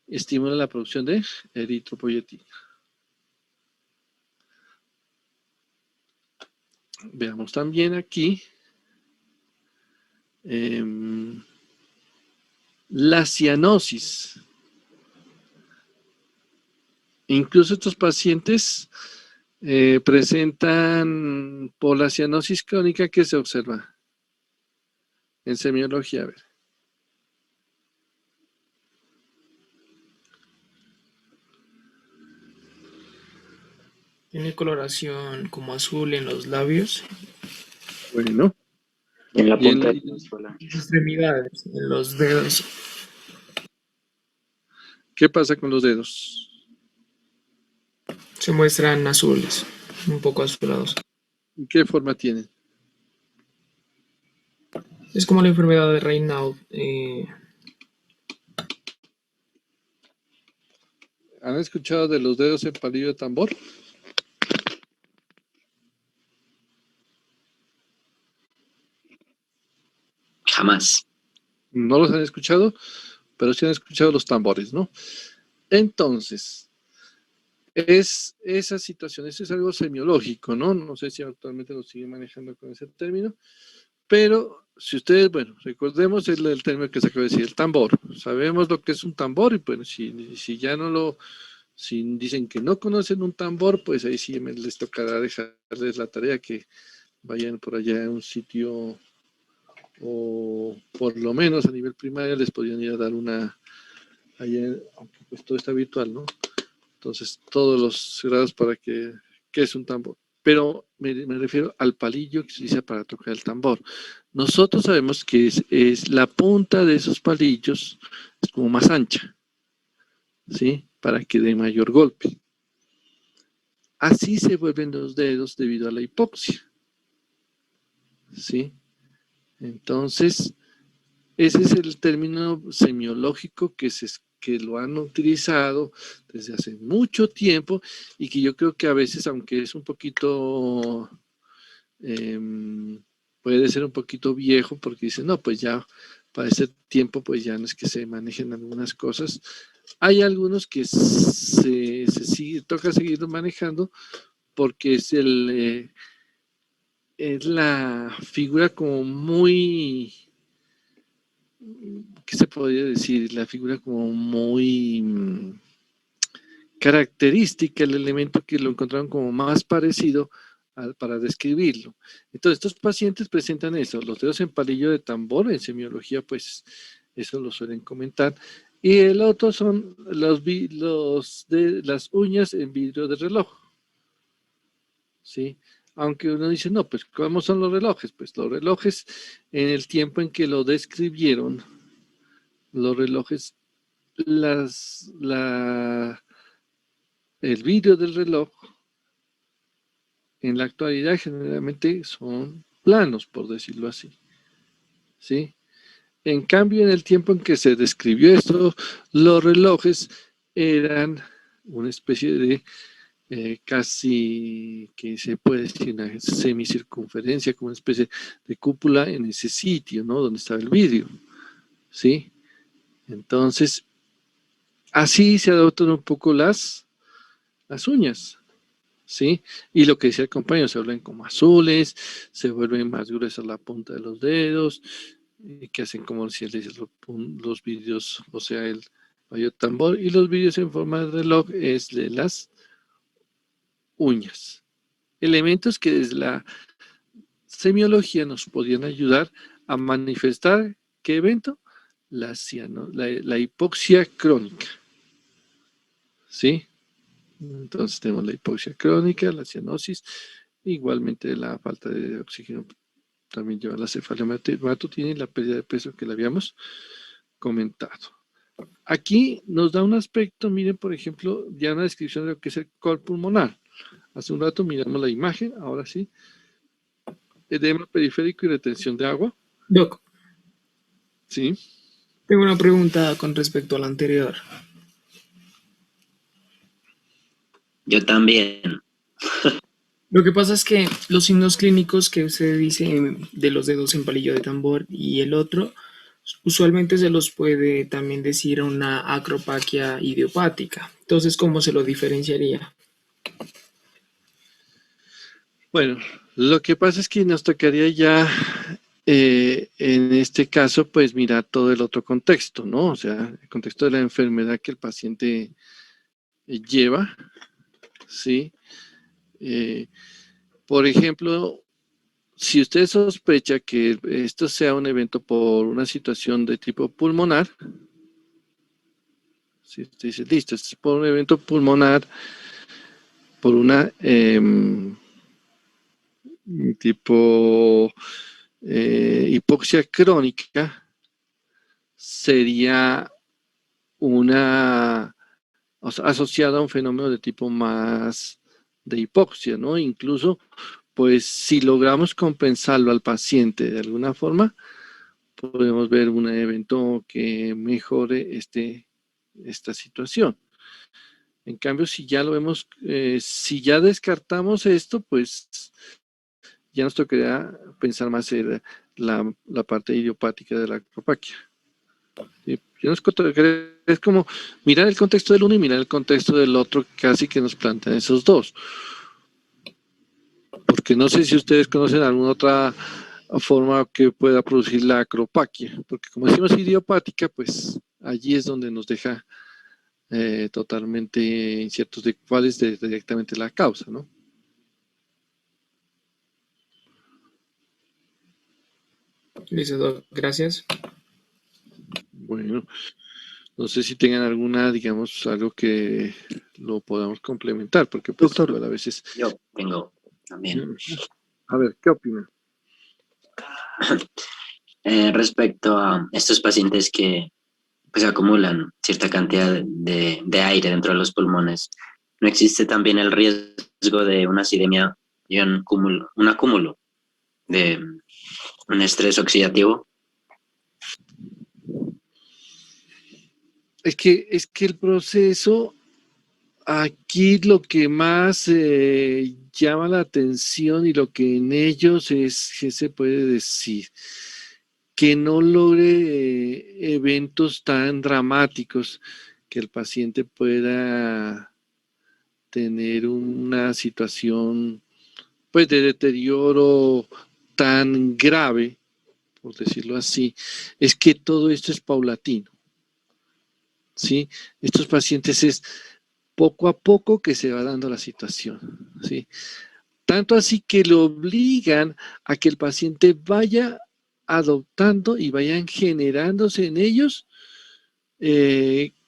estimula la producción de eritropoyetina. Veamos también aquí la cianosis. Incluso estos pacientes presentan por la cianosis crónica que se observa en semiología. A ver. Tiene coloración como azul en los labios, Bueno. En la Y punta en- de la suela. en las extremidades, en los dedos. ¿Qué pasa con los dedos? Se muestran azules, un poco azulados. ¿Qué forma tienen? Es como la enfermedad de Raynaud. ¿Han escuchado de los dedos en palillo de tambor? Jamás. No los han escuchado, pero sí han escuchado los tambores, ¿no? Entonces, esa situación, eso es algo semiológico, ¿no? No sé si actualmente lo siguen manejando con ese término, pero si ustedes, bueno, recordemos el término que se acaba de decir, el tambor. Sabemos lo que es un tambor y bueno, si ya no lo, si dicen que no conocen un tambor, pues ahí sí les tocará dejarles la tarea que vayan por allá a un sitio o por lo menos a nivel primario les podrían ir a dar una, allá, aunque pues todo está virtual, ¿no? Entonces, todos los grados para que es un tambor. Pero me refiero al palillo que se utiliza para tocar el tambor. Nosotros sabemos que es la punta de esos palillos es como más ancha, ¿sí? Para que dé mayor golpe. Así se vuelven los dedos debido a la hipoxia, ¿sí? Entonces, ese es el término semiológico que lo han utilizado desde hace mucho tiempo y que yo creo que a veces, aunque es un poquito, puede ser un poquito viejo porque dicen, no, pues ya para ese tiempo pues ya no es que se manejen algunas cosas. Hay algunos que toca seguir manejando porque es la figura como muy... ¿qué se podría decir? La figura como muy característica, el elemento que lo encontraron como más parecido para describirlo. Entonces, estos pacientes presentan eso, los dedos en palillo de tambor, en semiología, pues eso lo suelen comentar. Y el otro son las uñas en vidrio de reloj. ¿Sí? Aunque uno dice, no, pues ¿cómo son los relojes? Pues los relojes, en el tiempo en que lo describieron, los relojes, el vidrio del reloj en la actualidad generalmente son planos, por decirlo así. ¿Sí? En cambio, en el tiempo en que se describió esto, los relojes eran una especie de casi, que se puede decir, una semicircunferencia, como una especie de cúpula en ese sitio, ¿no? Donde estaba el vidrio. ¿Sí? Entonces, así se adoptan un poco las uñas, ¿sí? Y lo que decía el compañero, se vuelven como azules, se vuelven más gruesas la punta de los dedos, que hacen como si él dice los vidrios, o sea, el palillo tambor, y los vidrios en forma de reloj es de las uñas. Elementos que desde la semiología nos podían ayudar a manifestar ¿qué evento? la hipoxia crónica. ¿Sí? Entonces tenemos la hipoxia crónica, la cianosis, igualmente la falta de oxígeno también lleva la cefalea matutina y la pérdida de peso que le habíamos comentado. Aquí nos da un aspecto, miren, por ejemplo, ya una descripción de lo que es el col pulmonar. Hace un rato miramos la imagen, ahora sí. Edema periférico y retención de agua. Doc, Sí. tengo una pregunta con respecto a la anterior. Yo también. Lo que pasa es que los signos clínicos que usted dice de los dedos en palillo de tambor y el otro, usualmente se los puede también decir una acropaquia idiopática. Entonces, ¿cómo se lo diferenciaría? Bueno, lo que pasa es que nos tocaría ya, en este caso, pues mirar todo el otro contexto, ¿no? O sea, el contexto de la enfermedad que el paciente lleva, ¿sí? Por ejemplo, si usted sospecha que esto sea un evento por una situación de tipo pulmonar, si usted dice, listo, esto es por un evento pulmonar, por una tipo hipoxia crónica, sería una, o sea, asociada a un fenómeno de tipo más de hipoxia, ¿no? Incluso, pues si logramos compensarlo al paciente de alguna forma, podemos ver un evento que mejore esta situación. En cambio, si ya lo vemos, si ya descartamos esto, pues ya nos tocaría pensar más en la parte idiopática de la acropaquia. ¿Sí? Es como mirar el contexto del uno y mirar el contexto del otro, casi que nos plantean esos dos. Porque no sé si ustedes conocen alguna otra forma que pueda producir la acropaquia, porque como decimos idiopática, pues allí es donde nos deja totalmente inciertos de cuál es directamente la causa, ¿no? Listo, Doc, gracias. Bueno, no sé si tengan alguna, digamos, algo que lo podamos complementar, porque pues Doctor. igual a veces... Yo tengo también. A ver, ¿qué opina? Respecto a estos pacientes que pues acumulan cierta cantidad de aire dentro de los pulmones, ¿no existe también el riesgo de una acidemia y un acúmulo de un estrés oxidativo? Es que el proceso, aquí lo que más llama la atención y lo que en ellos es, ¿qué se puede decir? Que no logre eventos tan dramáticos, que el paciente pueda tener una situación pues de deterioro tan grave, por decirlo así, es que todo esto es paulatino. ¿Sí? Estos pacientes es poco a poco que se va dando la situación, ¿sí? Tanto así que lo obligan a que el paciente vaya adoptando y vayan generándose en ellos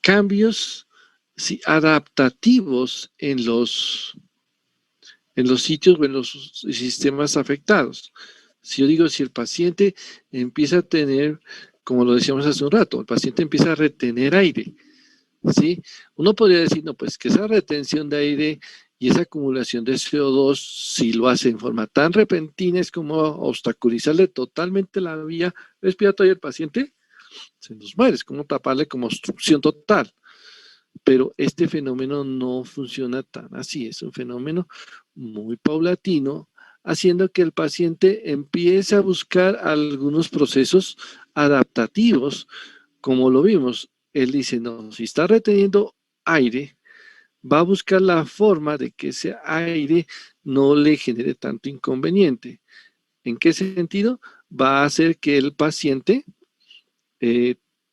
cambios, ¿sí?, adaptativos en los sitios o en los sistemas afectados. Si yo digo, si el paciente empieza a tener, como lo decíamos hace un rato, el paciente empieza a retener aire, ¿sí? Uno podría decir, no, pues que esa retención de aire y esa acumulación de CO2, si lo hace en forma tan repentina, es como obstaculizarle totalmente la vía respiratoria al paciente, se nos muere, es como taparle como obstrucción total. Pero este fenómeno no funciona tan así, es un fenómeno muy paulatino, haciendo que el paciente empiece a buscar algunos procesos adaptativos, como lo vimos. Él dice, no, si está reteniendo aire, va a buscar la forma de que ese aire no le genere tanto inconveniente. ¿En qué sentido? Va a hacer que el paciente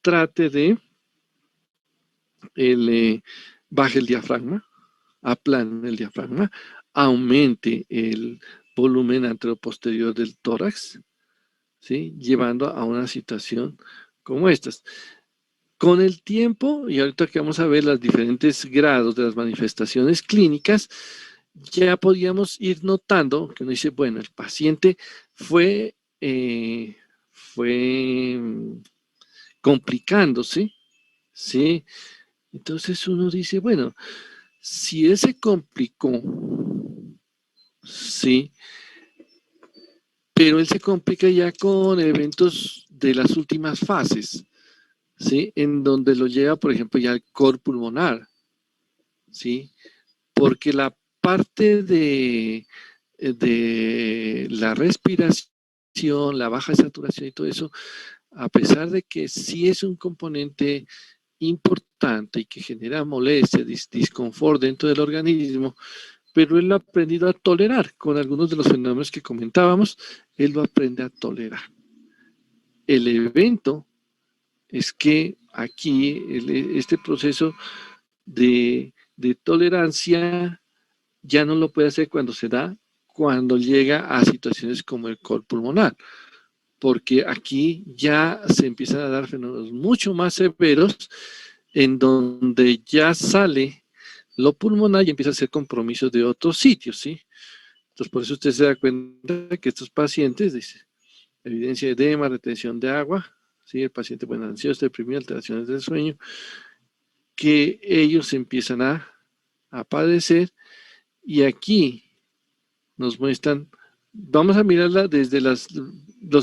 trate de baje el diafragma, aplane el diafragma, aumente el volumen anteroposterior del tórax, ¿sí?, llevando a una situación como estas. Con el tiempo, y ahorita que vamos a ver los diferentes grados de las manifestaciones clínicas, ya podíamos ir notando que uno dice, bueno, el paciente fue complicándose, ¿sí? Entonces uno dice, bueno, si él se complicó, sí, pero él se complica ya con eventos de las últimas fases, ¿sí? En donde lo lleva, por ejemplo, ya al cor pulmonar, ¿sí? Porque la parte de la respiración, la baja saturación y todo eso, a pesar de que sí es un componente importante y que genera molestia, disconfort dentro del organismo, pero él lo ha aprendido a tolerar. Con algunos de los fenómenos que comentábamos, él lo aprende a tolerar. El evento es que aquí este proceso de tolerancia ya no lo puede hacer cuando llega a situaciones como el cor pulmonar, porque aquí ya se empiezan a dar fenómenos mucho más severos en donde ya sale lo pulmonar y empieza a hacer compromisos de otros sitios, ¿sí? Entonces, por eso usted se da cuenta que estos pacientes, dice, evidencia de edema, retención de agua, ¿sí? El paciente, bueno, ansioso, deprimido, alteraciones del sueño, que ellos empiezan a padecer, y aquí nos muestran, vamos a mirarla desde los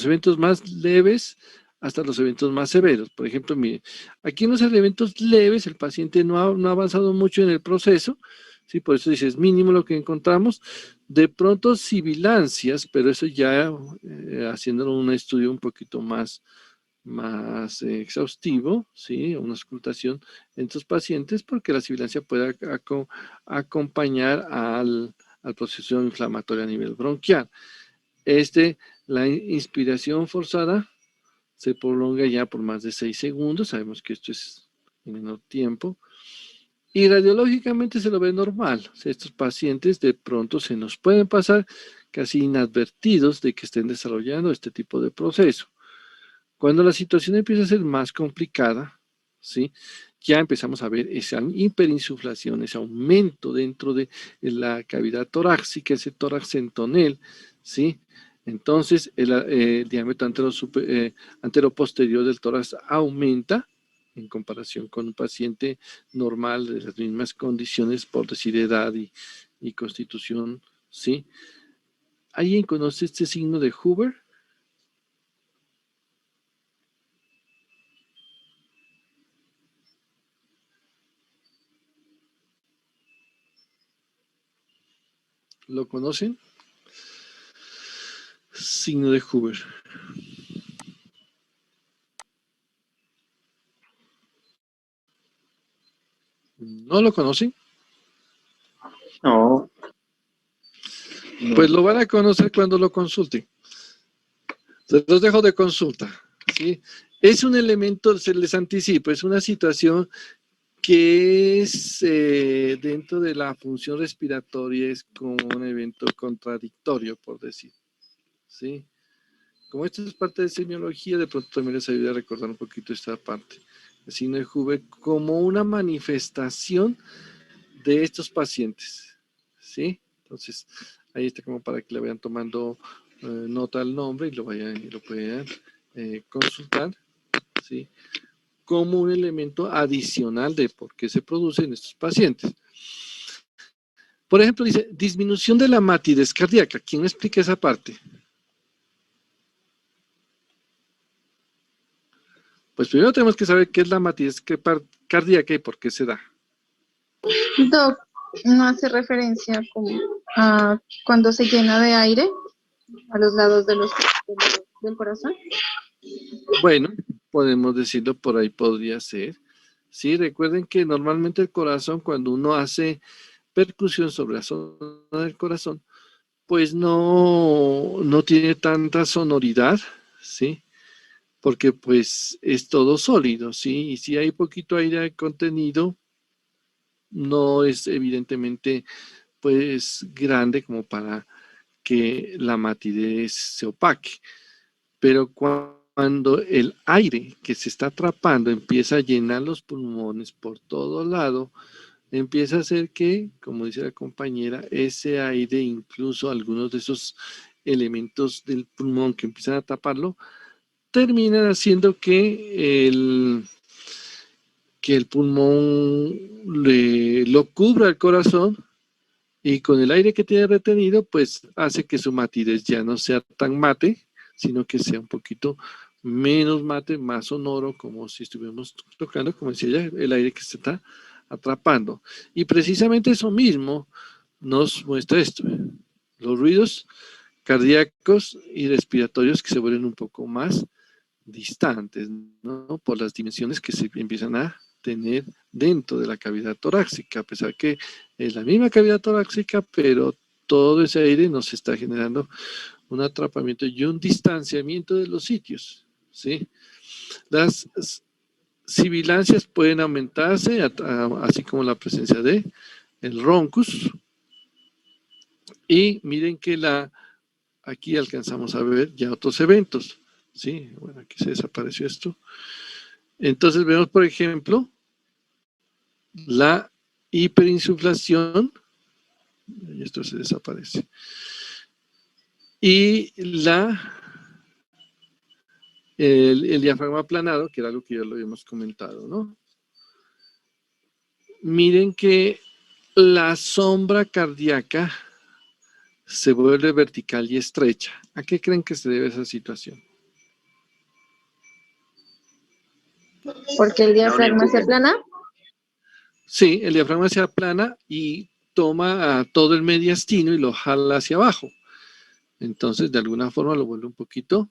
eventos más leves hasta los eventos más severos. Por ejemplo, mire, aquí en los eventos leves el paciente no ha avanzado mucho en el proceso, ¿sí? Por eso dice, es mínimo lo que encontramos. De pronto sibilancias, pero eso ya haciéndolo un estudio un poquito más exhaustivo, ¿sí? Una auscultación en estos pacientes, porque la sibilancia puede acompañar al proceso inflamatorio a nivel bronquial. La inspiración forzada se prolonga ya por más de 6 segundos, sabemos que esto es en menor tiempo, y radiológicamente se lo ve normal. O sea, estos pacientes de pronto se nos pueden pasar casi inadvertidos de que estén desarrollando este tipo de proceso. Cuando la situación empieza a ser más complicada, ¿sí? Ya empezamos a ver esa hiperinsuflación, ese aumento dentro de la cavidad torácica, ese tórax centonel, ¿sí? Entonces, el diámetro anteroposterior del tórax aumenta en comparación con un paciente normal de las mismas condiciones, por decir edad y constitución, ¿sí? ¿Alguien conoce este signo de Hoover? ¿Lo conocen? Signo de Hoover. ¿No lo conocen? No. Pues lo van a conocer cuando lo consulten. Se los dejo de consulta, ¿sí? Es un elemento, se les anticipo, es una situación que es dentro de la función respiratoria, es como un evento contradictorio, por decir, ¿sí? Como esto es parte de semiología, de pronto también les ayuda a recordar un poquito esta parte. El signo de Hoover como una manifestación de estos pacientes, ¿sí? Entonces, ahí está como para que le vayan tomando nota al nombre y lo puedan consultar, ¿sí? Como un elemento adicional de por qué se producen estos pacientes. Por ejemplo, dice, disminución de la matidez cardíaca. ¿Quién me explica esa parte? Pues primero tenemos que saber qué es la matidez cardíaca y por qué se da. Doc, ¿no hace referencia como a cuando se llena de aire a los lados del corazón? Bueno, podemos decirlo, por ahí podría ser. Sí, recuerden que normalmente el corazón, cuando uno hace percusión sobre la zona del corazón, pues no tiene tanta sonoridad, ¿sí? Porque pues es todo sólido, ¿sí? Y si hay poquito aire contenido, no es evidentemente pues grande como para que la matidez se opaque. Pero cuando cuando el aire que se está atrapando empieza a llenar los pulmones por todo lado, empieza a hacer que, como dice la compañera, ese aire, incluso algunos de esos elementos del pulmón que empiezan a taparlo, terminan haciendo que el pulmón lo cubra el corazón, y con el aire que tiene retenido, pues hace que su matidez ya no sea tan mate, sino que sea un poquito menos mate, más sonoro, como si estuviéramos tocando, como decía ella, el aire que se está atrapando. Y precisamente eso mismo nos muestra esto, los ruidos cardíacos y respiratorios que se vuelven un poco más distantes, ¿no? Por las dimensiones que se empiezan a tener dentro de la cavidad torácica, a pesar que es la misma cavidad torácica, pero todo ese aire nos está generando un atrapamiento y un distanciamiento de los sitios, ¿sí? Las sibilancias pueden aumentarse, así como la presencia de el roncus, y miren que aquí alcanzamos a ver ya otros eventos, ¿sí? Bueno, aquí se desapareció esto. Entonces vemos, por ejemplo, la hiperinsuflación, y esto se desaparece, y el diafragma aplanado, que era algo que ya lo habíamos comentado, ¿no? Miren que la sombra cardíaca se vuelve vertical y estrecha. ¿A qué creen que se debe esa situación? Porque el diafragma se aplana. Sí, el diafragma se aplana y toma a todo el mediastino y lo jala hacia abajo. Entonces, de alguna forma lo vuelve un poquito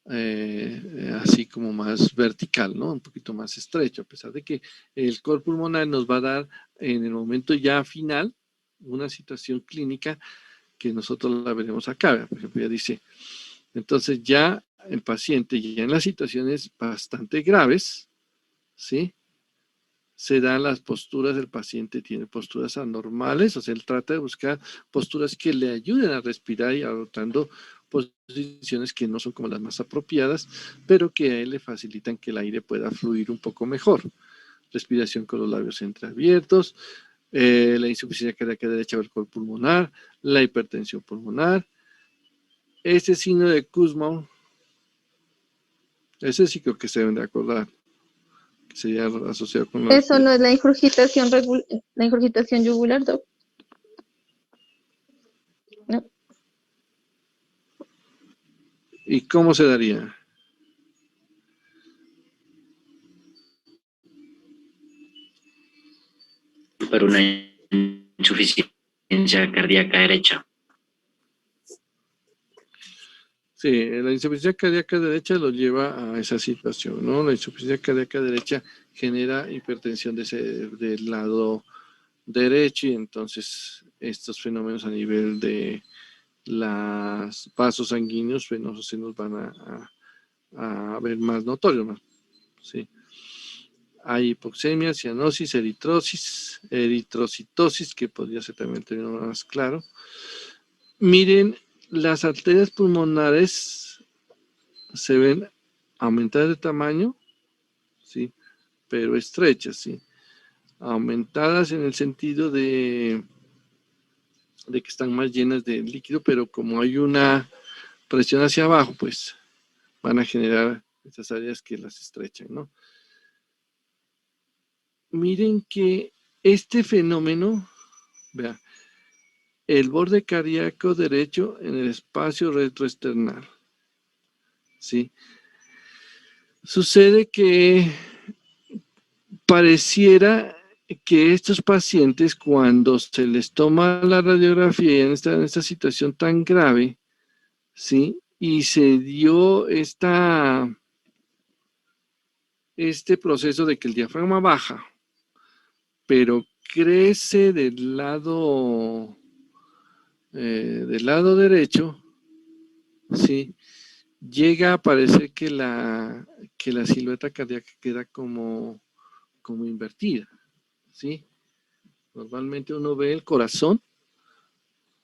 así como más vertical, ¿no? Un poquito más estrecho, a pesar de que el core pulmonar nos va a dar en el momento ya final una situación clínica que nosotros la veremos acá. Por ejemplo, ya dice, entonces ya el paciente, ya en las situaciones bastante graves, ¿sí? Se dan las posturas, el paciente tiene posturas anormales, o sea, él trata de buscar posturas que le ayuden a respirar y adoptando posiciones que no son como las más apropiadas, pero que a él le facilitan que el aire pueda fluir un poco mejor. Respiración con los labios entreabiertos, la insuficiencia cardíaca derecha o el col pulmonar, la hipertensión pulmonar. Este signo de Kussmaul, ese sí creo que se deben de acordar, que sería asociado con la... Eso no es la ingurgitación yugular, doc. No. ¿Y cómo se daría? Por una insuficiencia cardíaca derecha. Sí, la insuficiencia cardíaca derecha lo lleva a esa situación, ¿no? La insuficiencia cardíaca derecha genera hipertensión del lado derecho y entonces estos fenómenos a nivel de los vasos sanguíneos venosos se nos van a ver más notorios, ¿no? Sí. Hay hipoxemia, cianosis, eritrocitosis, que podría ser también el término más claro. Miren, las arterias pulmonares se ven aumentadas de tamaño, sí, pero estrechas, sí. Aumentadas en el sentido de que están más llenas de líquido, pero como hay una presión hacia abajo, pues van a generar estas áreas que las estrechan, ¿no? Miren que este fenómeno, vea, el borde cardíaco derecho en el espacio retroesternal, ¿sí? Sucede que pareciera que estos pacientes, cuando se les toma la radiografía en esta situación tan grave, ¿sí? Y se dio este proceso de que el diafragma baja, pero crece del lado derecho, ¿sí? Llega a parecer que la silueta cardíaca queda como invertida, ¿sí? Normalmente uno ve el corazón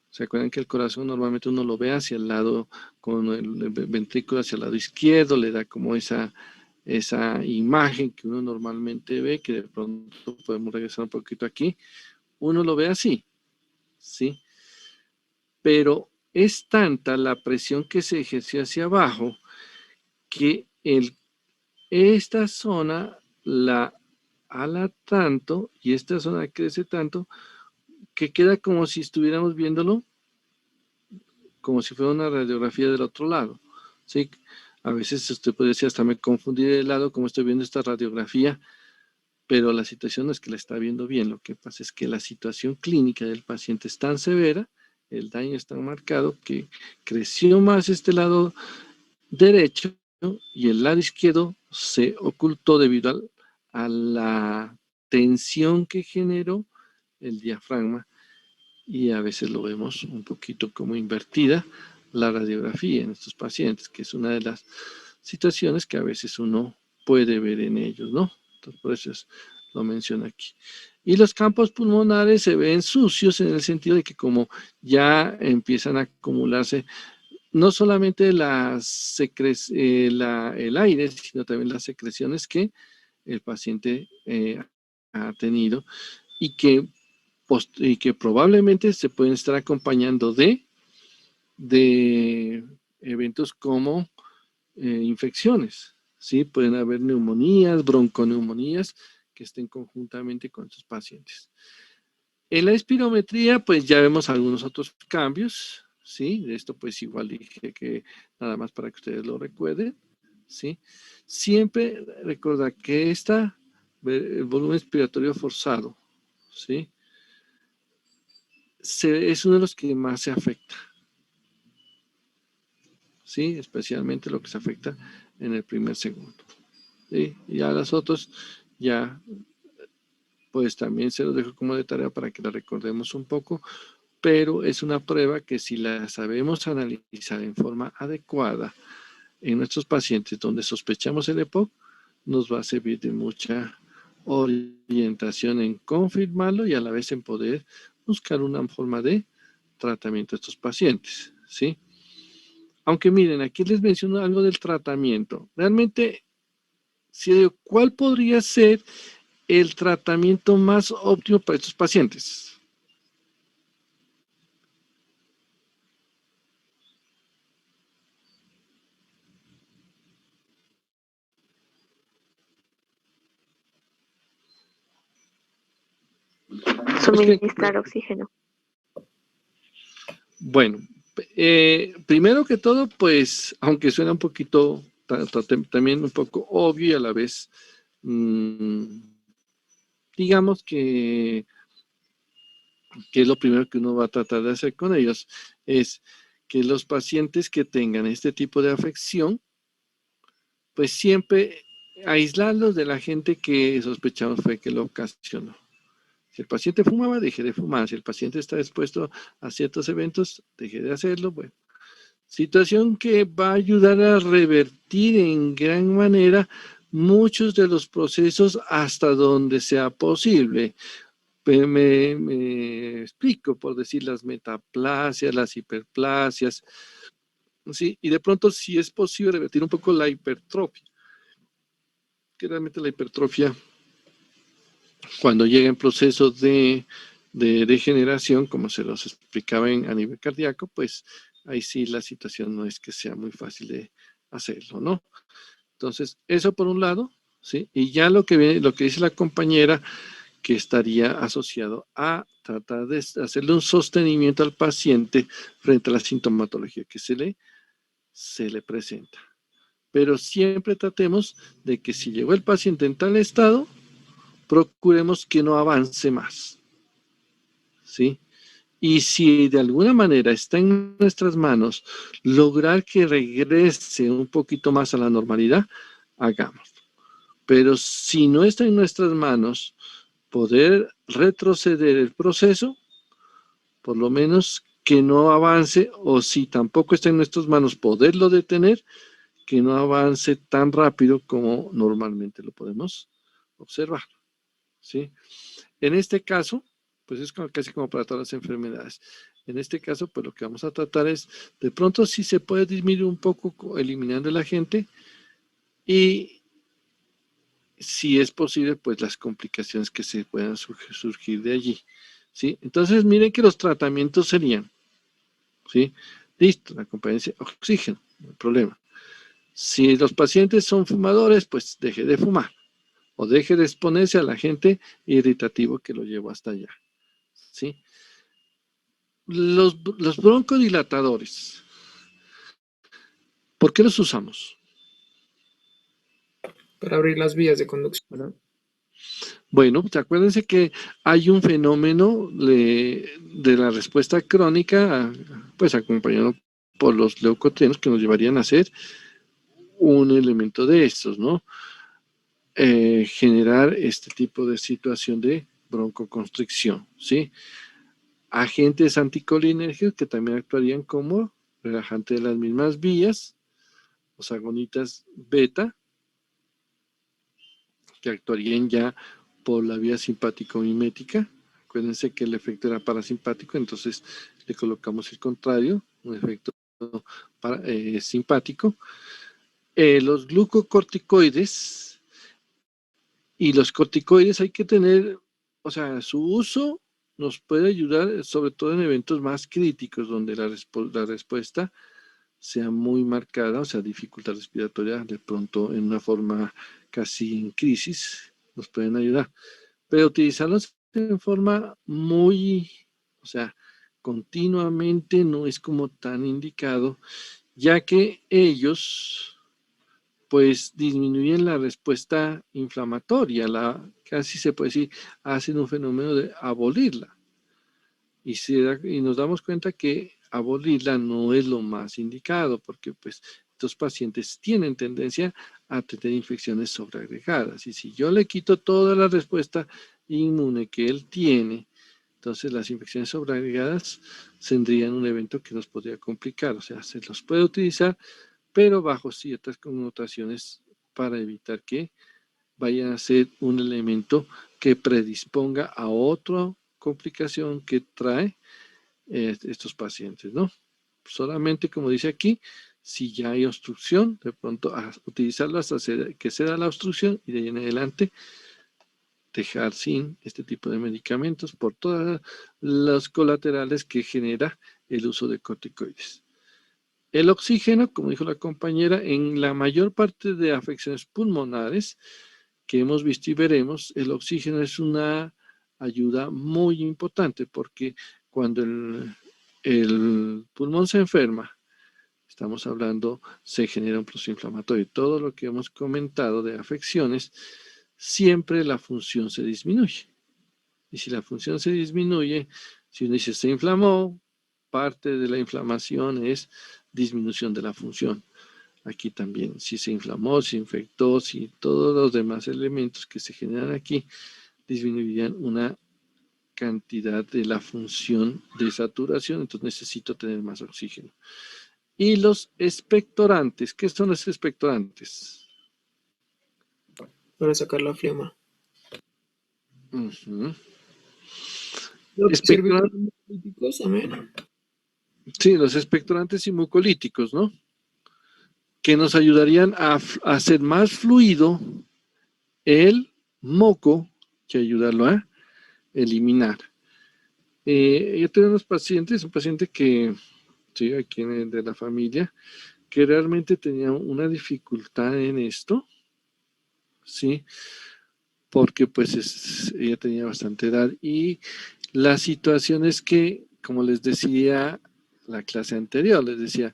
¿Se acuerdan que el corazón normalmente uno lo ve hacia el lado, con el ventrículo hacia el lado izquierdo, le da como esa imagen que uno normalmente ve, que de pronto podemos regresar un poquito aquí, uno lo ve así, ¿sí? Pero es tanta la presión que se ejerce hacia abajo que esta zona la ala tanto y esta zona crece tanto que queda como si estuviéramos viéndolo como si fuera una radiografía del otro lado, ¿sí? A veces usted puede decir, hasta me confundí de lado como estoy viendo esta radiografía, pero la situación no es que la está viendo bien, lo que pasa es que la situación clínica del paciente es tan severa, el daño es tan marcado que creció más este lado derecho y el lado izquierdo se ocultó debido a la tensión que generó el diafragma y a veces lo vemos un poquito como invertida la radiografía en estos pacientes, que es una de las situaciones que a veces uno puede ver en ellos, ¿no? Entonces, por eso lo menciono aquí. Y los campos pulmonares se ven sucios en el sentido de que como ya empiezan a acumularse no solamente el aire, sino también las secreciones que el paciente ha tenido y que probablemente se pueden estar acompañando de eventos como infecciones, ¿sí? Pueden haber neumonías, bronconeumonías que estén conjuntamente con estos pacientes. En la espirometría, pues ya vemos algunos otros cambios, ¿sí? De esto pues igual dije que nada más para que ustedes lo recuerden, ¿sí? Siempre recordar que el volumen expiratorio forzado, ¿sí? Es uno de los que más se afecta, ¿sí? Especialmente lo que se afecta en el primer segundo, ¿sí? Y a las otras ya pues también se los dejo como de tarea para que la recordemos un poco, pero es una prueba que si la sabemos analizar en forma adecuada en nuestros pacientes donde sospechamos el EPOC, nos va a servir de mucha orientación en confirmarlo y a la vez en poder buscar una forma de tratamiento a estos pacientes, ¿sí? Aunque miren, aquí les menciono algo del tratamiento. Realmente, si digo, ¿cuál podría ser el tratamiento más óptimo para estos pacientes? Suministrar oxígeno. Bueno, primero que todo, pues, aunque suena un poquito, también un poco obvio y a la vez, digamos que es lo primero que uno va a tratar de hacer con ellos, es que los pacientes que tengan este tipo de afección, pues siempre aislarlos de la gente que sospechamos fue que lo ocasionó. Si el paciente fumaba, deje de fumar. Si el paciente está expuesto a ciertos eventos, deje de hacerlo. Bueno, situación que va a ayudar a revertir en gran manera muchos de los procesos hasta donde sea posible. Me explico, por decir, las metaplasias, las hiperplasias, ¿sí? Y de pronto, si es posible, revertir un poco la hipertrofia, que realmente la hipertrofia, cuando llega en procesos de degeneración, como se los explicaba a nivel cardíaco, pues ahí sí la situación no es que sea muy fácil de hacerlo, ¿no? Entonces, eso por un lado, ¿sí? Y ya lo que dice la compañera, que estaría asociado a tratar de hacerle un sostenimiento al paciente frente a la sintomatología que se le presenta. Pero siempre tratemos de que si llegó el paciente en tal estado, procuremos que no avance más, ¿sí? Y si de alguna manera está en nuestras manos lograr que regrese un poquito más a la normalidad, hagámoslo. Pero si no está en nuestras manos poder retroceder el proceso, por lo menos que no avance, o si tampoco está en nuestras manos poderlo detener, que no avance tan rápido como normalmente lo podemos observar, ¿sí? En este caso, pues es casi como para todas las enfermedades. En este caso, pues lo que vamos a tratar es, de pronto sí se puede disminuir un poco eliminando el agente y si es posible, pues las complicaciones que se puedan surgir de allí, ¿sí? Entonces, miren que los tratamientos serían, ¿sí? Listo, la competencia oxígeno, no hay problema. Si los pacientes son fumadores, pues deje de fumar o deje de exponerse al agente irritativo que lo llevó hasta allá, ¿sí? Los broncodilatadores, ¿por qué los usamos? Para abrir las vías de conducción. Bueno, pues acuérdense que hay un fenómeno de la respuesta crónica, pues acompañado por los leucotrienos que nos llevarían a hacer un elemento de estos, ¿no? Generar este tipo de situación de broncoconstricción, ¿sí? Agentes anticolinérgicos que también actuarían como relajante de las mismas vías, los agonitas beta, que actuarían ya por la vía simpático-mimética. Acuérdense que el efecto era parasimpático, entonces le colocamos el contrario, un efecto simpático. Los glucocorticoides y los corticoides hay que tener, o sea, su uso nos puede ayudar sobre todo en eventos más críticos donde la respuesta sea muy marcada, o sea, dificultad respiratoria de pronto en una forma casi en crisis, nos pueden ayudar. Pero utilizarlos en forma muy, o sea, continuamente no es como tan indicado, ya que ellos pues disminuyen la respuesta inflamatoria, casi se puede decir, hacen un fenómeno de abolirla. Y nos damos cuenta que abolirla no es lo más indicado, porque pues estos pacientes tienen tendencia a tener infecciones sobreagregadas. Y si yo le quito toda la respuesta inmune que él tiene, entonces las infecciones sobreagregadas tendrían un evento que nos podría complicar. O sea, se los puede utilizar, pero bajo ciertas connotaciones para evitar que vayan a ser un elemento que predisponga a otra complicación que trae estos pacientes, ¿no? Solamente, como dice aquí, si ya hay obstrucción, de pronto utilizarlo hasta que se da la obstrucción y de ahí en adelante dejar sin este tipo de medicamentos por todas las colaterales que genera el uso de corticoides. El oxígeno, como dijo la compañera, en la mayor parte de afecciones pulmonares que hemos visto y veremos, el oxígeno es una ayuda muy importante porque cuando el pulmón se enferma, estamos hablando, se genera un proceso inflamatorio. Todo lo que hemos comentado de afecciones, siempre la función se disminuye. Y si la función se disminuye, si uno dice se inflamó, parte de la inflamación es disminución de la función. Aquí también, si se inflamó, se infectó, si todos los demás elementos que se generan aquí disminuirían una cantidad de la función de saturación, entonces necesito tener más oxígeno. Y los expectorantes, ¿qué son los expectorantes? Para sacar la flema. Uh-huh. Expectorantes, amén. Sí, los expectorantes y mucolíticos, ¿no? Que nos ayudarían a hacer más fluido el moco que ayudarlo a eliminar. Yo tengo unos pacientes, un paciente que, sí, aquí de la familia, que realmente tenía una dificultad en esto, ¿sí? Porque pues ella tenía bastante edad y la situación es que, como les decía la clase anterior, les decía,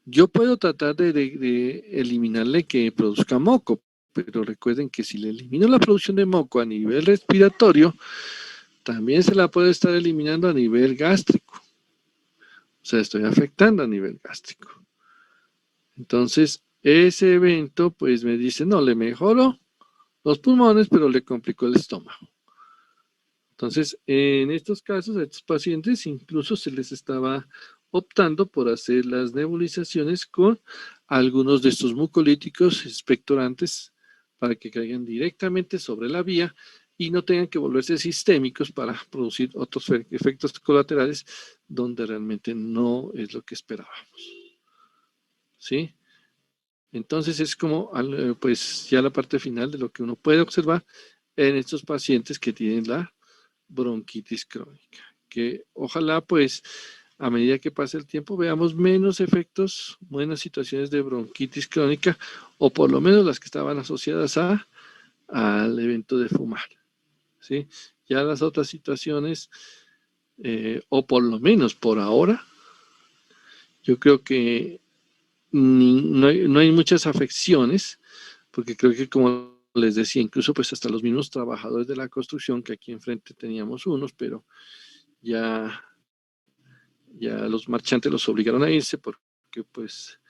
yo puedo tratar de eliminarle que produzca moco, pero recuerden que si le elimino la producción de moco a nivel respiratorio, también se la puede estar eliminando a nivel gástrico. O sea, estoy afectando a nivel gástrico. Entonces, ese evento, pues me dice, no, le mejoró los pulmones, pero le complicó el estómago. Entonces, en estos casos, a estos pacientes incluso se les estaba optando por hacer las nebulizaciones con algunos de estos mucolíticos expectorantes para que caigan directamente sobre la vía y no tengan que volverse sistémicos para producir otros efectos colaterales donde realmente no es lo que esperábamos. ¿Sí? Entonces es como pues ya la parte final de lo que uno puede observar en estos pacientes que tienen la bronquitis crónica, que ojalá pues a medida que pase el tiempo veamos menos efectos, buenas situaciones de bronquitis crónica, o por lo menos las que estaban asociadas al evento de fumar, ¿sí? Ya las otras situaciones, o por lo menos por ahora, yo creo que no hay muchas afecciones, porque creo que como les decía, incluso pues hasta los mismos trabajadores de la construcción, que aquí enfrente teníamos unos, pero ya los marchantes los obligaron a irse porque pues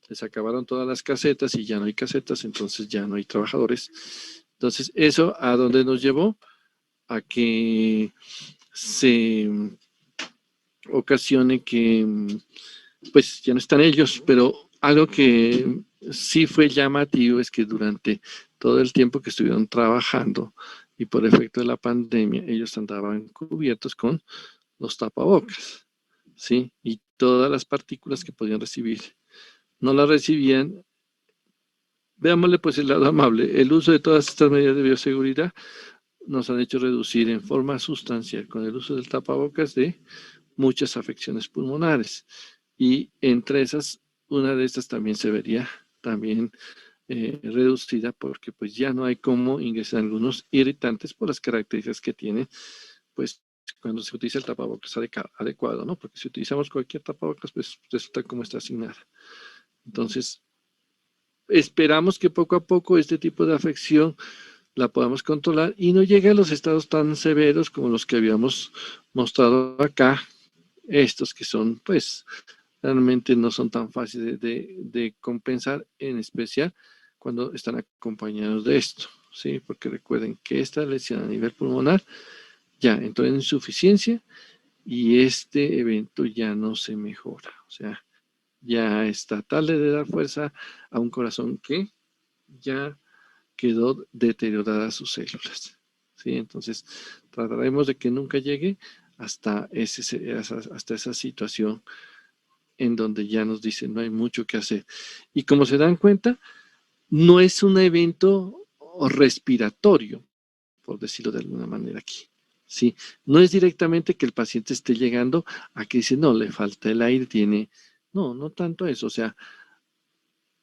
les acabaron todas las casetas y ya no hay casetas, entonces ya no hay trabajadores. Entonces, ¿eso a dónde nos llevó? A que se ocasione que pues ya no están ellos, pero algo que sí fue llamativo es que durante todo el tiempo que estuvieron trabajando y por efecto de la pandemia, ellos andaban cubiertos con los tapabocas, ¿sí? Y todas las partículas que podían recibir no las recibían. Veámosle pues el lado amable. El uso de todas estas medidas de bioseguridad nos han hecho reducir en forma sustancial con el uso del tapabocas de muchas afecciones pulmonares. Y entre esas, una de estas también se vería también reducida porque pues ya no hay cómo ingresar algunos irritantes por las características que tiene pues cuando se utiliza el tapabocas adecuado, ¿no? Porque si utilizamos cualquier tapabocas pues resulta como está asignada. Entonces, esperamos que poco a poco este tipo de afección la podamos controlar y no llegue a los estados tan severos como los que habíamos mostrado acá, estos que son, pues, realmente no son tan fáciles de compensar, en especial cuando están acompañados de esto, ¿sí? Porque recuerden que esta lesión a nivel pulmonar ya entró en insuficiencia y este evento ya no se mejora, o sea, ya está tal de dar fuerza a un corazón que ya quedó deterioradas sus células, ¿sí? Entonces, trataremos de que nunca llegue hasta esa situación en donde ya nos dicen no hay mucho que hacer. Y como se dan cuenta, no es un evento respiratorio, por decirlo de alguna manera aquí, ¿sí? No es directamente que el paciente esté llegando a que dice, no, le falta el aire, no tanto eso, o sea,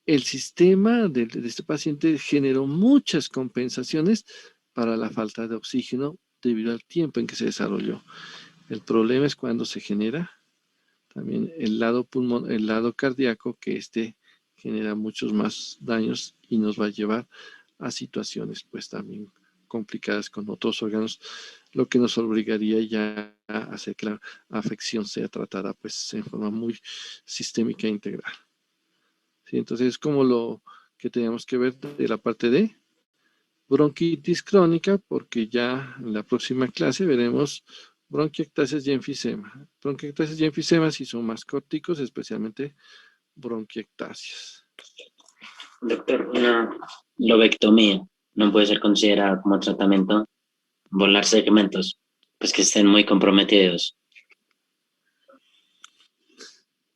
el sistema de este paciente generó muchas compensaciones para la falta de oxígeno debido al tiempo en que se desarrolló. El problema es cuando se genera también el lado cardíaco, que genera muchos más daños y nos va a llevar a situaciones pues también complicadas con otros órganos, lo que nos obligaría ya a hacer que la afección sea tratada pues en forma muy sistémica e integral. ¿Sí? Entonces es como lo que tenemos que ver de la parte de bronquitis crónica, porque ya en la próxima clase veremos bronquiectasias y enfisema. Bronquiectasias y enfisema sí son más corticos, especialmente bronquiectasias. Doctor, una lobectomía no puede ser considerada como tratamiento, volar segmentos, pues que estén muy comprometidos.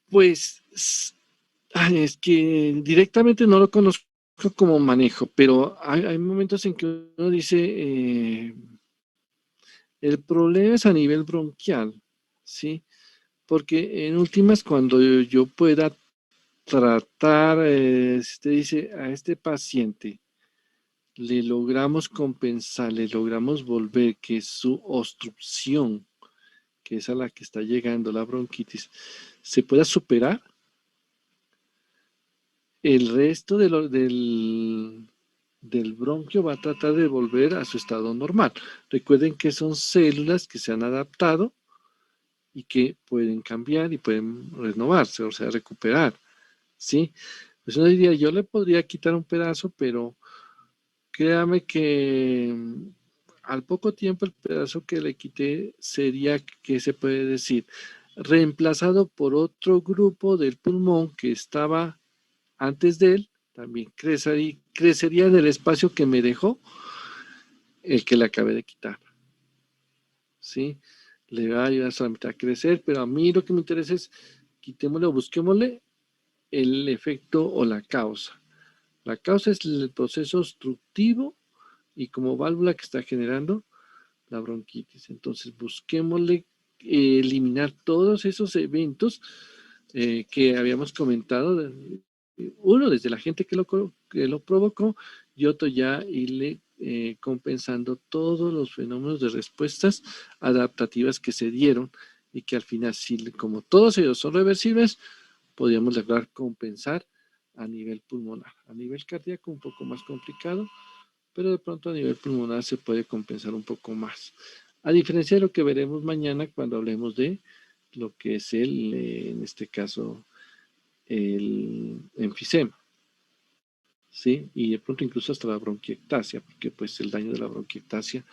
Pues es que directamente no lo conozco como manejo, pero hay momentos en que uno dice, el problema es a nivel bronquial, ¿sí? Porque en últimas, cuando yo pueda tratar, usted dice, a este paciente, le logramos compensar, le logramos volver que su obstrucción, que es a la que está llegando la bronquitis, se pueda superar, el resto del bronquio va a tratar de volver a su estado normal. Recuerden que son células que se han adaptado y que pueden cambiar y pueden renovarse, o sea, recuperar, ¿sí? Pues uno diría, yo le podría quitar un pedazo, pero créame que al poco tiempo el pedazo que le quité sería, ¿qué se puede decir? Reemplazado por otro grupo del pulmón que estaba antes de él, también crecería en el espacio que me dejó, el que le acabé de quitar. ¿Sí? Le va a ayudar solamente a crecer, pero a mí lo que me interesa es quitémosle o busquémosle el efecto o la causa. La causa es el proceso obstructivo y como válvula que está generando la bronquitis. Entonces busquémosle eliminar todos esos eventos que habíamos comentado. Uno desde la gente que lo provocó y otro ya irle compensando todos los fenómenos de respuestas adaptativas que se dieron y que al final, como todos ellos son reversibles, podríamos lograr compensar a nivel pulmonar. A nivel cardíaco un poco más complicado, pero de pronto a nivel pulmonar se puede compensar un poco más. A diferencia de lo que veremos mañana cuando hablemos de lo que es en este caso, el enfisema. ¿Sí? Y de pronto incluso hasta la bronquiectasia, porque pues el daño de la bronquiectasia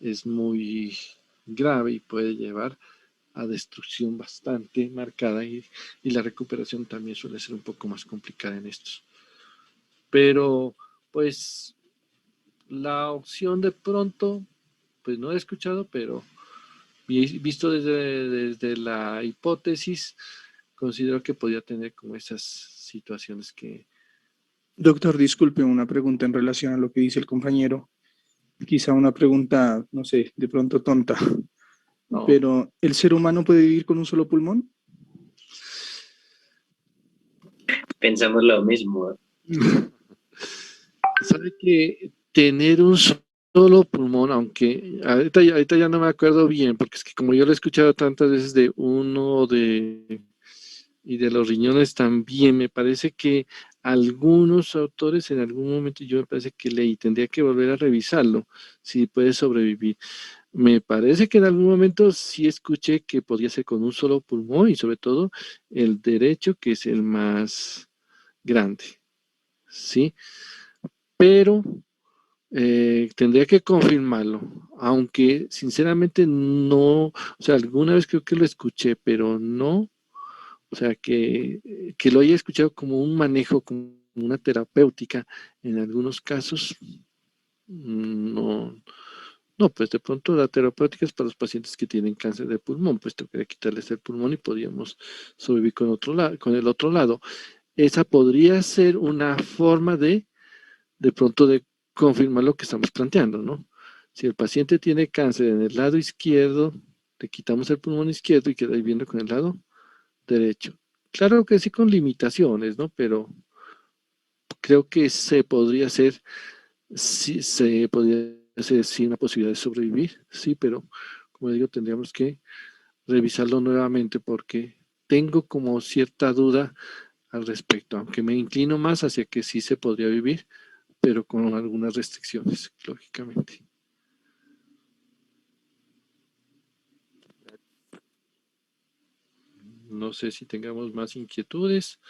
es muy grave y puede llevar a destrucción bastante marcada y la recuperación también suele ser un poco más complicada en estos. Pero pues la opción de pronto, pues no he escuchado, pero visto desde la hipótesis, considero que podría tener como esas situaciones que... Doctor, disculpe, una pregunta en relación a lo que dice el compañero. Quizá una pregunta, no sé, de pronto tonta. No. Pero, ¿el ser humano puede vivir con un solo pulmón? Pensamos lo mismo. Sabe que tener un solo pulmón, aunque ahorita ya no me acuerdo bien, porque es que como yo lo he escuchado tantas veces de uno y de los riñones también, me parece que algunos autores en algún momento yo me parece que leí, tendría que volver a revisarlo, si puede sobrevivir. Me parece que en algún momento sí escuché que podía ser con un solo pulmón y sobre todo el derecho, que es el más grande, ¿sí? Pero tendría que confirmarlo, aunque sinceramente no, o sea, alguna vez creo que lo escuché, pero no, o sea, que lo haya escuchado como un manejo, como una terapéutica en algunos casos, no, no, pues de pronto la terapéutica es para los pacientes que tienen cáncer de pulmón, pues tocaría quitarles el pulmón y podríamos sobrevivir con el otro lado. Esa podría ser una forma de pronto de confirmar lo que estamos planteando, ¿no? Si el paciente tiene cáncer en el lado izquierdo, le quitamos el pulmón izquierdo y queda viviendo con el lado derecho. Claro que sí con limitaciones, ¿no? Pero creo que se podría hacer, sí, se podría hacer sí una posibilidad de sobrevivir, sí, pero como digo, tendríamos que revisarlo nuevamente porque tengo como cierta duda al respecto, aunque me inclino más hacia que sí se podría vivir, pero con algunas restricciones, lógicamente. No sé si tengamos más inquietudes,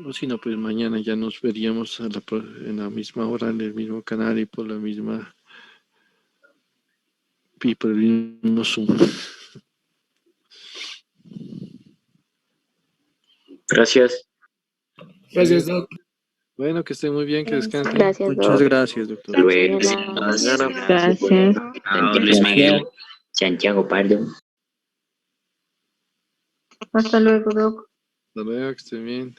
o si no, pues mañana ya nos veríamos en la misma hora, en el mismo canal y por la misma y por el mismo Zoom. Gracias. Gracias, Doc. Bueno, que estén muy bien, que descansen. Gracias, Muchas Doc. gracias, doctor. Hasta luego. Gracias. Luis Miguel. Santiago Pardo. Hasta luego, Doc. Hasta luego, que estén bien.